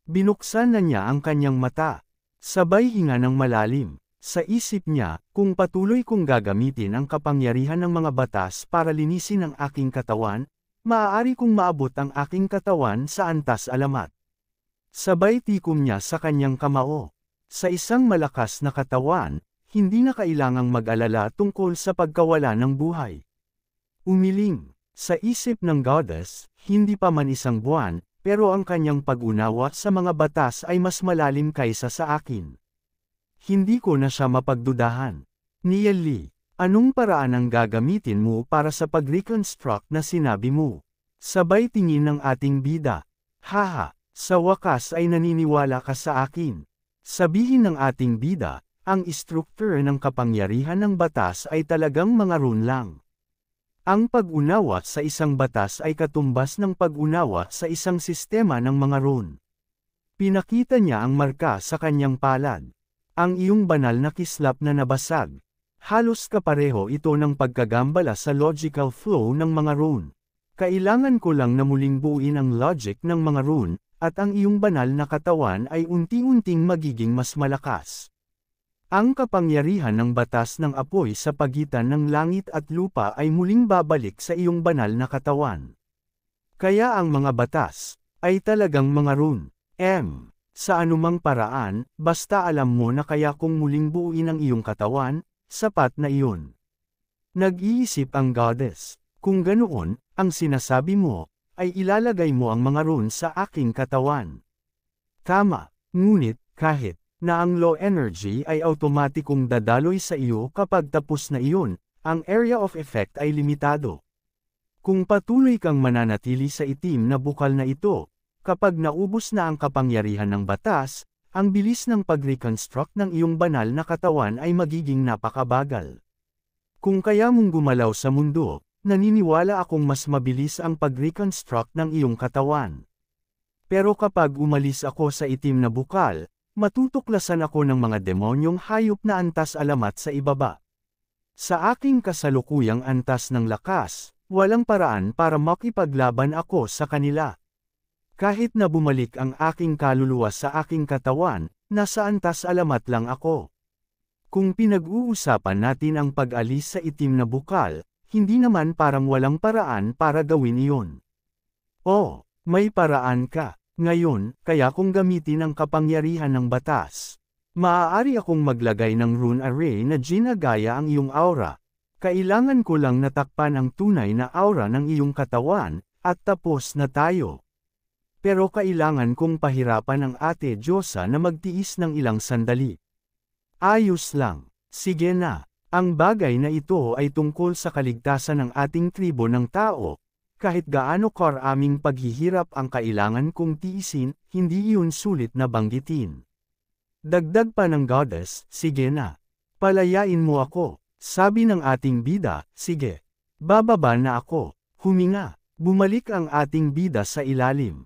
Binuksan na niya ang kanyang mata. Sabay hinga ng malalim. Sa isip niya, kung patuloy kong gagamitin ang kapangyarihan ng mga batas para linisin ang aking katawan, maaari kong maabot ang aking katawan sa antas alamat. Sabay tikom niya sa kanyang kamao. Sa isang malakas na katawan, hindi na kailangang mag-alala tungkol sa pagkawala ng buhay. Umiling. Sa isip ng goddess, hindi pa man isang buwan, pero ang kanyang pag-unawa sa mga batas ay mas malalim kaysa sa akin. Hindi ko na siya mapagdudahan. Nieli, anong paraan ang gagamitin mo para sa pag-reconstruct na sinabi mo? Sabay tingin ng ating bida. Haha, sa wakas ay naniniwala ka sa akin. Sabihin ng ating bida, ang structure ng kapangyarihan ng batas ay talagang mga rune lang. Ang pag-unawa sa isang batas ay katumbas ng pag-unawa sa isang sistema ng mga rune. Pinakita niya ang marka sa kanyang palad. Ang iyong banal na kislap na nabasag. Halos kapareho ito ng pagkagambala sa logical flow ng mga rune. Kailangan ko lang na muling buuin ang logic ng mga rune, at ang iyong banal na katawan ay unti-unting magiging mas malakas. Ang kapangyarihan ng batas ng apoy sa pagitan ng langit at lupa ay muling babalik sa iyong banal na katawan. Kaya ang mga batas ay talagang mga rune. Sa anumang paraan, basta alam mo na kaya kung muling buuin ang iyong katawan, sapat na iyon. Nag-iisip ang goddess. Kung ganoon, ang sinasabi mo, ay ilalagay mo ang mga rune sa aking katawan. Tama, ngunit, kahit na ang low energy ay automatikong dadaloy sa iyo kapag tapos na iyon, ang area of effect ay limitado. Kung patuloy kang mananatili sa itim na bukal na ito, kapag naubos na ang kapangyarihan ng batas, ang bilis ng pag-reconstruct ng iyong banal na katawan ay magiging napakabagal. Kung kaya mong gumalaw sa mundo, naniniwala akong mas mabilis ang pag-reconstruct ng iyong katawan. Pero kapag umalis ako sa itim na bukal, matutuklasan ako ng mga demonyong hayop na antas alamat sa ibaba. Sa aking kasalukuyang antas ng lakas, walang paraan para makipaglaban ako sa kanila. Kahit na bumalik ang aking kaluluwa sa aking katawan, nasa antas alamat lang ako. Kung pinag-uusapan natin ang pag-alis sa itim na bukal, hindi naman parang walang paraan para gawin iyon. Oh, may paraan ka. Ngayon, kaya kung gamitin ang kapangyarihan ng batas. Maaari akong maglagay ng rune array na ginagaya ang iyong aura. Kailangan ko lang natakpan ang tunay na aura ng iyong katawan, at tapos na tayo. Pero kailangan kong pahirapan ang Ate Diyosa na magtiis ng ilang sandali. Ayos lang. Sige na. Ang bagay na ito ay tungkol sa kaligtasan ng ating tribo ng tao. Kahit gaano karaming paghihirap ang kailangan kong tiisin, hindi iyon sulit na banggitin. Dagdag pa ng goddess, sige na. Palayain mo ako. Sabi ng ating bida, sige. Bababa na ako. Huminga. Bumalik ang ating bida sa ilalim.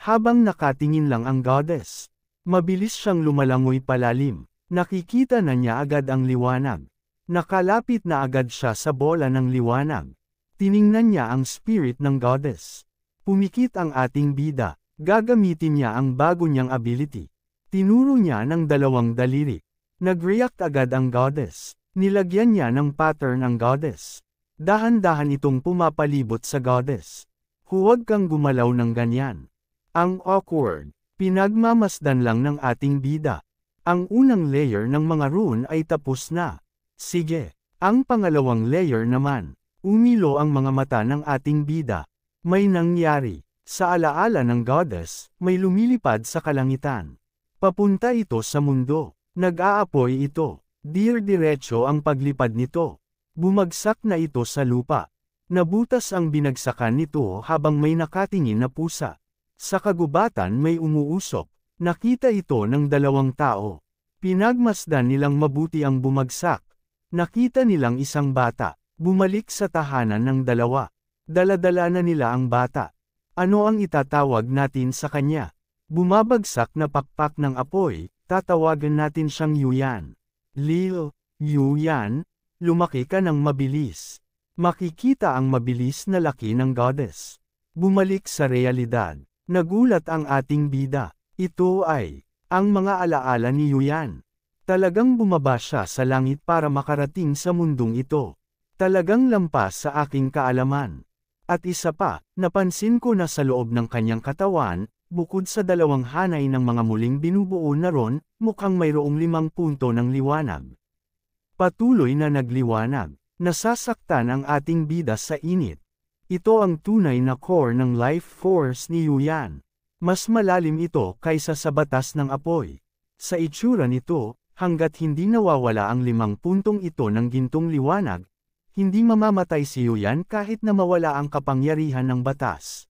Habang nakatingin lang ang goddess, mabilis siyang lumalangoy palalim. Nakikita na niya agad ang liwanag. Nakalapit na agad siya sa bola ng liwanag. Tiningnan niya ang spirit ng goddess. Pumikit ang ating bida. Gagamitin niya ang bago niyang ability. Tinuro niya ng dalawang daliri. Nag-react agad ang goddess. Nilagyan niya ng pattern ang goddess. Dahan-dahan itong pumapalibot sa goddess. Huwag kang gumalaw ng ganyan. Ang awkward. Pinagmamasdan lang ng ating bida. Ang unang layer ng mga rune ay tapos na. Sige. Ang pangalawang layer naman. Umilo ang mga mata ng ating bida. May nangyari. Sa alaala ng goddess, may lumilipad sa kalangitan. Papunta ito sa mundo. Nag-aapoy ito. Dir-diretso ang paglipad nito. Bumagsak na ito sa lupa. Nabutas ang binagsakan nito habang may nakatingin na pusa. Sa kagubatan may umuusok. Nakita ito ng dalawang tao. Pinagmasdan nilang mabuti ang bumagsak. Nakita nilang isang bata. Bumalik sa tahanan ng dalawa. Dala-dala na nila ang bata. Ano ang itatawag natin sa kanya? Bumabagsak na pakpak ng apoy, tatawagan natin siyang Yuyan. Lil, Yuyan, lumaki ka ng mabilis. Makikita ang mabilis na laki ng goddess. Bumalik sa realidad. Nagulat ang ating bida. Ito ay ang mga alaala ni Yuyan. Talagang bumaba siya sa langit para makarating sa mundong ito. Talagang lampas sa aking kaalaman. At isa pa, napansin ko na sa loob ng kanyang katawan, bukod sa dalawang hanay ng mga muling binubuo na ron, mukhang mayroong 5 punto ng liwanag. Patuloy na nagliwanag. Nasasaktan ang ating bida sa init. Ito ang tunay na core ng life force ni Yuyan. Mas malalim ito kaysa sa batas ng apoy. Sa itsura nito, hanggat hindi nawawala ang 5 puntong ito ng gintong liwanag, hindi mamamatay si Yuyan kahit na mawala ang kapangyarihan ng batas.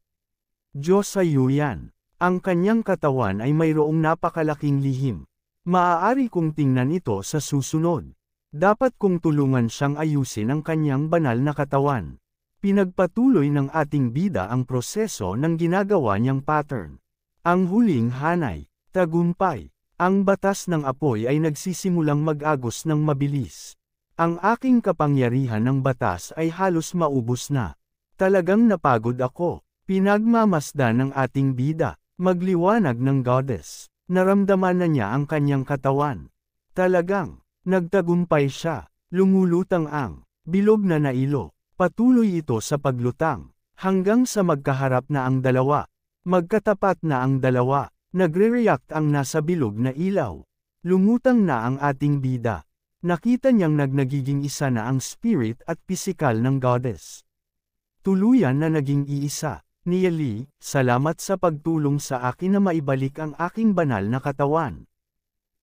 Diyos sa Yuyan. Ang kanyang katawan ay mayroong napakalaking lihim. Maaari kong tingnan ito sa susunod. Dapat kong tulungan siyang ayusin ang kanyang banal na katawan. Pinagpatuloy ng ating bida ang proseso ng ginagawa niyang pattern. Ang huling hanay, tagumpay. Ang batas ng apoy ay nagsisimulang mag-agos ng mabilis. Ang aking kapangyarihan ng batas ay halos maubos na. Talagang napagod ako. Pinagmamasdan ng ating bida. Magliwanag ng goddess. Naramdaman na niya ang kanyang katawan. Talagang, nagtagumpay siya. Lumulutang ang bilog na nailo. Patuloy ito sa paglutang. Hanggang sa magkaharap na ang dalawa. Magkatapat na ang dalawa. Nagre-react ang nasa bilog na ilaw. Lumutang na ang ating bida. Nakita niyang nagiging isa na ang spirit at pisikal ng goddess. Tuluyan na naging iisa. Nia Lee, salamat sa pagtulong sa akin na maibalik ang aking banal na katawan.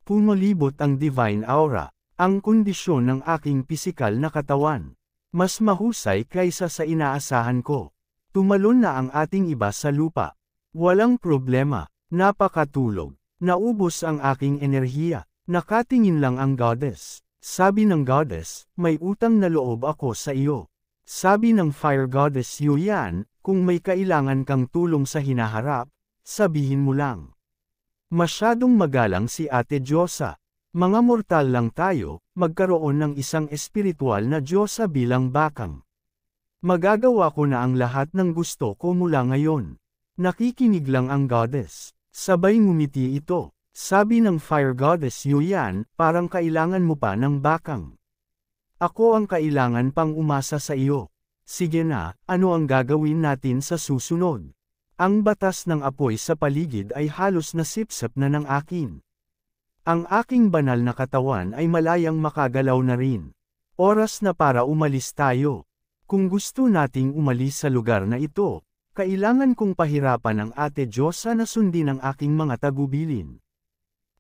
Pumulibot ang divine aura, ang kondisyon ng aking pisikal na katawan. Mas mahusay kaysa sa inaasahan ko. Tumalon na ang ating iba sa lupa. Walang problema, napakatulog. Naubos ang aking enerhiya. Nakatingin lang ang goddess. Sabi ng goddess, may utang na loob ako sa iyo. Sabi ng fire goddess Yuyan, kung may kailangan kang tulong sa hinaharap, sabihin mo lang. Masyadong magalang si Ate Diyosa. Mga mortal lang tayo, magkaroon ng isang espiritual na Diyosa bilang bakang. Magagawa ko na ang lahat ng gusto ko mula ngayon. Nakikinig lang ang goddess. Sabay ngumiti ito. Sabi ng fire goddess Yuyan, parang kailangan mo pa ng bakang. Ako ang kailangan pang umasa sa iyo. Sige na, ano ang gagawin natin sa susunod? Ang batas ng apoy sa paligid ay halos nasipsip na ng akin. Ang aking banal na katawan ay malayang makagalaw na rin. Oras na para umalis tayo. Kung gusto nating umalis sa lugar na ito, kailangan kong pahirapan ang Ate Diyosa na sundin ang aking mga tagubilin.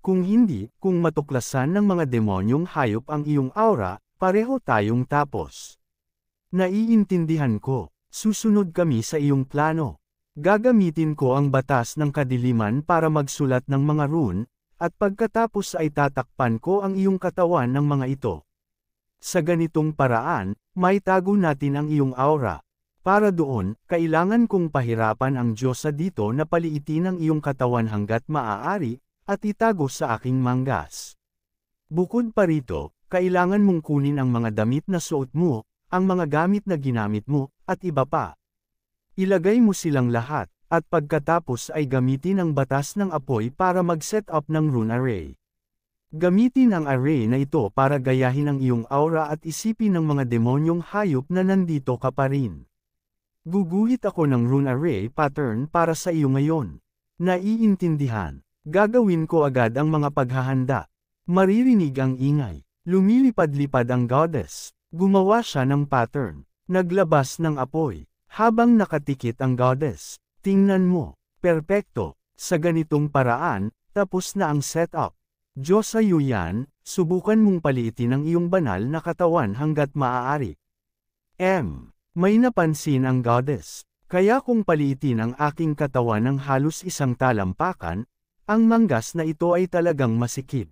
Kung hindi, kung matuklasan ng mga demonyong hayop ang iyong aura, pareho tayong tapos. Naiintindihan ko, susunod kami sa iyong plano. Gagamitin ko ang batas ng kadiliman para magsulat ng mga rune, at pagkatapos ay tatakpan ko ang iyong katawan ng mga ito. Sa ganitong paraan, maitago natin ang iyong aura. Para doon, kailangan kong pahirapan ang Diyosa dito na paliitin ang iyong katawan hanggat maaari, at itago sa aking manggas. Bukod pa rito, kailangan mong kunin ang mga damit na suot mo, ang mga gamit na ginamit mo, at iba pa. Ilagay mo silang lahat, at pagkatapos ay gamitin ang batas ng apoy para mag-set up ng rune array. Gamitin ang array na ito para gayahin ang iyong aura at isipin ng mga demonyong hayop na nandito ka pa rin. Guguhit ako ng rune array pattern para sa iyo ngayon. Naiintindihan. Gagawin ko agad ang mga paghahanda. Maririnig ang ingay. Lumilipad-lipad ang goddess. Gumawa siya ng pattern. Naglabas ng apoy. Habang nakatikit ang goddess. Tingnan mo. Perpekto. Sa ganitong paraan, tapos na ang setup. Diyosa Yuyan, subukan mong paliitin ang iyong banal na katawan hanggat maaari. May napansin ang goddess. Kaya kung paliitin ang aking katawan ng halos isang talampakan, ang manggas na ito ay talagang masikip.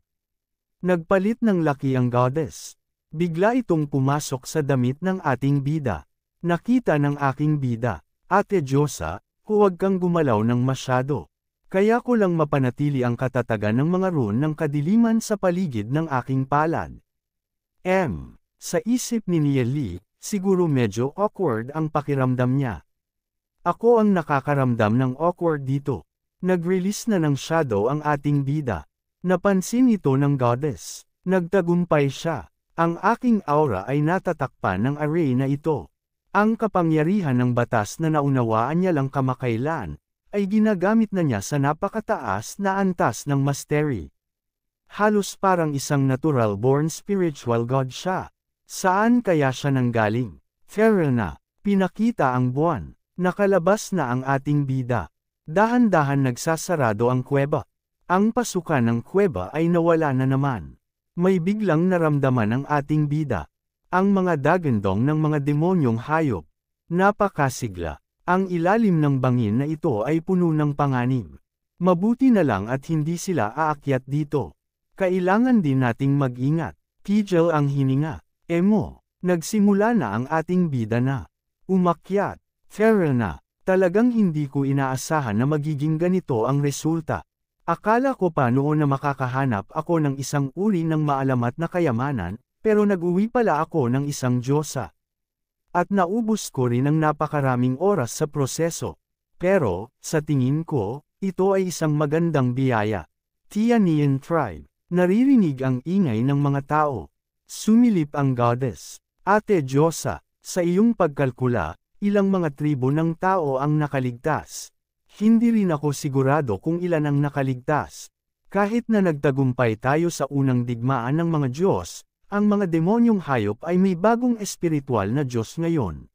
Nagpalit ng laki ang goddess. Bigla itong pumasok sa damit ng ating bida. Nakita ng aking bida, Ate Diyosa, huwag kang gumalaw ng masyado. Kaya ko lang mapanatili ang katatagan ng mga rune ng kadiliman sa paligid ng aking palad. Sa isip ni Nia Lee, siguro medyo awkward ang pakiramdam niya. Ako ang nakakaramdam ng awkward dito. Nag-release na ng shadow ang ating bida. Napansin ito ng goddess. Nagtagumpay siya. Ang aking aura ay natatakpan ng array na ito. Ang kapangyarihan ng batas na naunawaan niya lang kamakailan, ay ginagamit na niya sa napakataas na antas ng mastery. Halos parang isang natural-born spiritual god siya. Saan kaya siya nanggaling? Feral na. Pinakita ang buwan. Nakalabas na ang ating bida. Dahan-dahan nagsasarado ang kuweba. Ang pasukan ng kuweba ay nawala na naman. May biglang naramdaman ang ating bida. Ang mga dagandong ng mga demonyong hayop. Napakasigla. Ang ilalim ng bangin na ito ay puno ng panganib. Mabuti na lang at hindi sila aakyat dito. Kailangan din nating mag-ingat. Tigil ang hininga. Nagsimula na ang ating bida na umakyat. Feral na. Talagang hindi ko inaasahan na magiging ganito ang resulta. Akala ko pa noon na makakahanap ako ng isang uri ng maalamat na kayamanan, pero nag-uwi pala ako ng isang Diyosa. At naubos ko rin ang napakaraming oras sa proseso. Pero, sa tingin ko, ito ay isang magandang biyaya. Tianian Tribe. Naririnig ang ingay ng mga tao. Sumilip ang goddess. Ate Diyosa, sa iyong pagkalkula, ilang mga tribo ng tao ang nakaligtas. Hindi rin ako sigurado kung ilan ang nakaligtas. Kahit na nagtagumpay tayo sa unang digmaan ng mga Diyos, ang mga demonyong hayop ay may bagong espiritual na Diyos ngayon.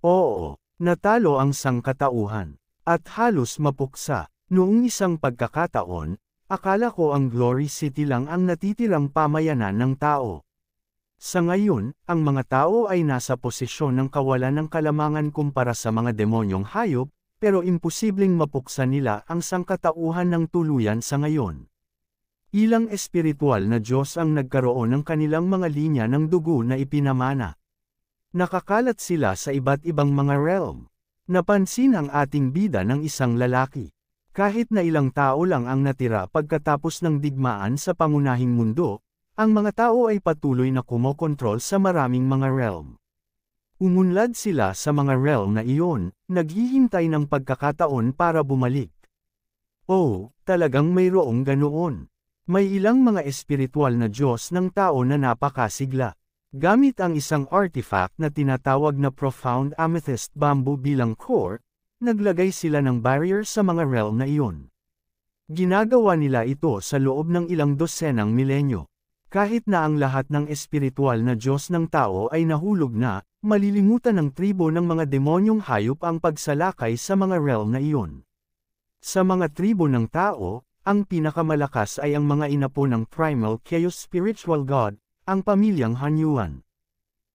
Oo, natalo ang sangkatauhan. At halos mapuksa. Noong isang pagkakataon, akala ko ang Glory City lang ang natitirang pamayanan ng tao. Sa ngayon, ang mga tao ay nasa posisyon ng kawalan ng kalamangan kumpara sa mga demonyong hayop, pero imposibleng mapuksa nila ang sangkatauhan ng tuluyan sa ngayon. Ilang espiritual na Diyos ang nagkaroon ng kanilang mga linya ng dugo na ipinamana. Nakakalat sila sa iba't ibang mga realm. Napansin ang ating bida ng isang lalaki. Kahit na ilang tao lang ang natira pagkatapos ng digmaan sa pangunahing mundo, ang mga tao ay patuloy na kumokontrol sa maraming mga realm. Umunlad sila sa mga realm na iyon, naghihintay ng pagkakataon para bumalik. Oh, talagang mayroong ganoon. May ilang mga espiritual na Diyos ng tao na napakasigla. Gamit ang isang artifact na tinatawag na Profound Amethyst Bamboo bilang core, naglagay sila ng barrier sa mga realm na iyon. Ginagawa nila ito sa loob ng ilang dosenang milenyo. Kahit na ang lahat ng espiritual na Diyos ng tao ay nahulog na, malilimutan ng tribo ng mga demonyong hayop ang pagsalakay sa mga realm na iyon. Sa mga tribo ng tao, ang pinakamalakas ay ang mga inapo ng Primal Chaos Spiritual God, ang pamilyang Hanyuan.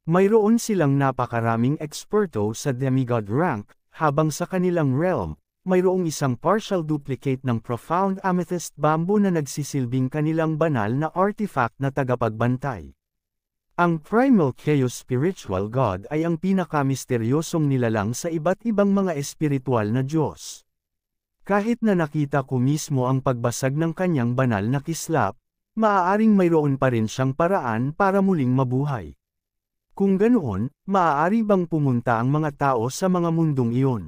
Mayroon silang napakaraming eksperto sa demigod rank, habang sa kanilang realm, mayroong isang partial duplicate ng Profound Amethyst Bamboo na nagsisilbing kanilang banal na artifact na tagapagbantay. Ang Primal Chaos Spiritual God ay ang pinakamisteryosong nilalang sa iba't ibang mga espiritual na Diyos. Kahit na nakita ko mismo ang pagbasag ng kanyang banal na kislap, maaaring mayroon pa rin siyang paraan para muling mabuhay. Kung ganoon, maaari bang pumunta ang mga tao sa mga mundong iyon?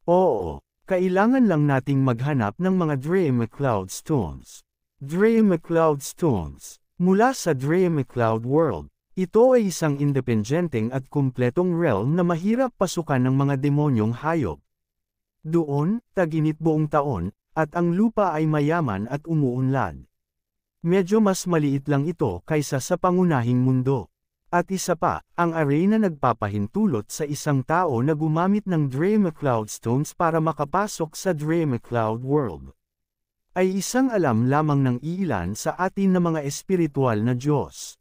Oo, kailangan lang nating maghanap ng mga Dre McCloud Stones. Dre McCloud Stones. Mula sa Dre McCloud World, ito ay isang independenteng at kumpletong realm na mahirap pasukan ng mga demonyong hayop. Doon, tag-init buong taon, at ang lupa ay mayaman at umuunlad. Medyo mas maliit lang ito kaysa sa pangunahing mundo. At isa pa, ang array na nagpapahintulot sa isang tao na gumamit ng Dre McCloud Stones para makapasok sa Dre McCloud World, ay isang alam lamang ng iilan sa atin na mga espiritual na Diyos.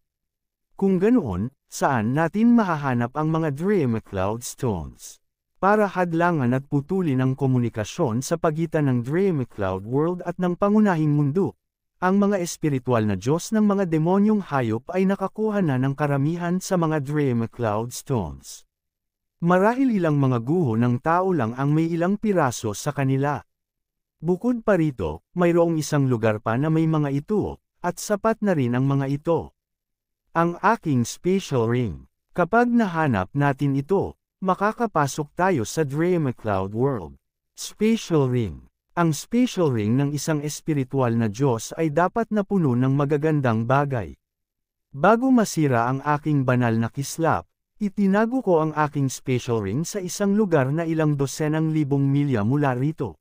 Kung ganoon, saan natin mahahanap ang mga Dre McCloud Stones? Para hadlangan at putulin ang komunikasyon sa pagitan ng Dre McCloud World at ng pangunahing mundo, ang mga espiritual na Diyos ng mga demonyong hayop ay nakakuha na ng karamihan sa mga Dre McCloud Stones. Marahil ilang mga guho ng tao lang ang may ilang piraso sa kanila. Bukod pa rito, mayroong isang lugar pa na may mga ito, at sapat na rin ang mga ito. Ang aking spatial ring. Kapag nahanap natin ito, makakapasok tayo sa Dre McCloud World. Spatial ring. Ang spatial ring ng isang espiritual na Diyos ay dapat na puno ng magagandang bagay. Bago masira ang aking banal na kislap, itinago ko ang aking spatial ring sa isang lugar na ilang dosenang libong milya mula rito.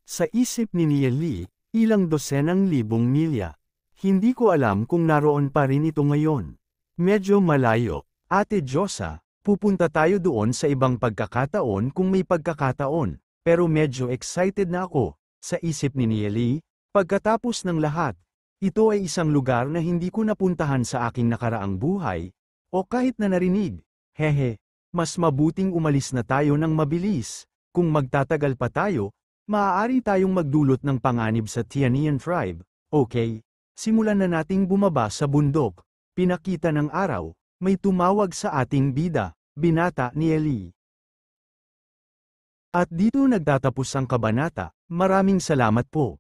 Sa isip ni Nia Lee, ilang dosenang libong milya. Hindi ko alam kung naroon pa rin ito ngayon. Medyo malayo. Ate Diyosa, pupunta tayo doon sa ibang pagkakataon kung may pagkakataon, pero medyo excited na ako, sa isip ni Nia Lee. Pagkatapos ng lahat, ito ay isang lugar na hindi ko napuntahan sa aking nakaraang buhay, o kahit na narinig. Hehe, mas mabuting umalis na tayo ng mabilis. Kung magtatagal pa tayo, maaari tayong magdulot ng panganib sa Tianian Tribe. Okay, simulan na nating bumaba sa bundok. Pinakita ng araw, may tumawag sa ating bida, binata ni Ellie. At dito nagtatapos ang kabanata. Maraming salamat po.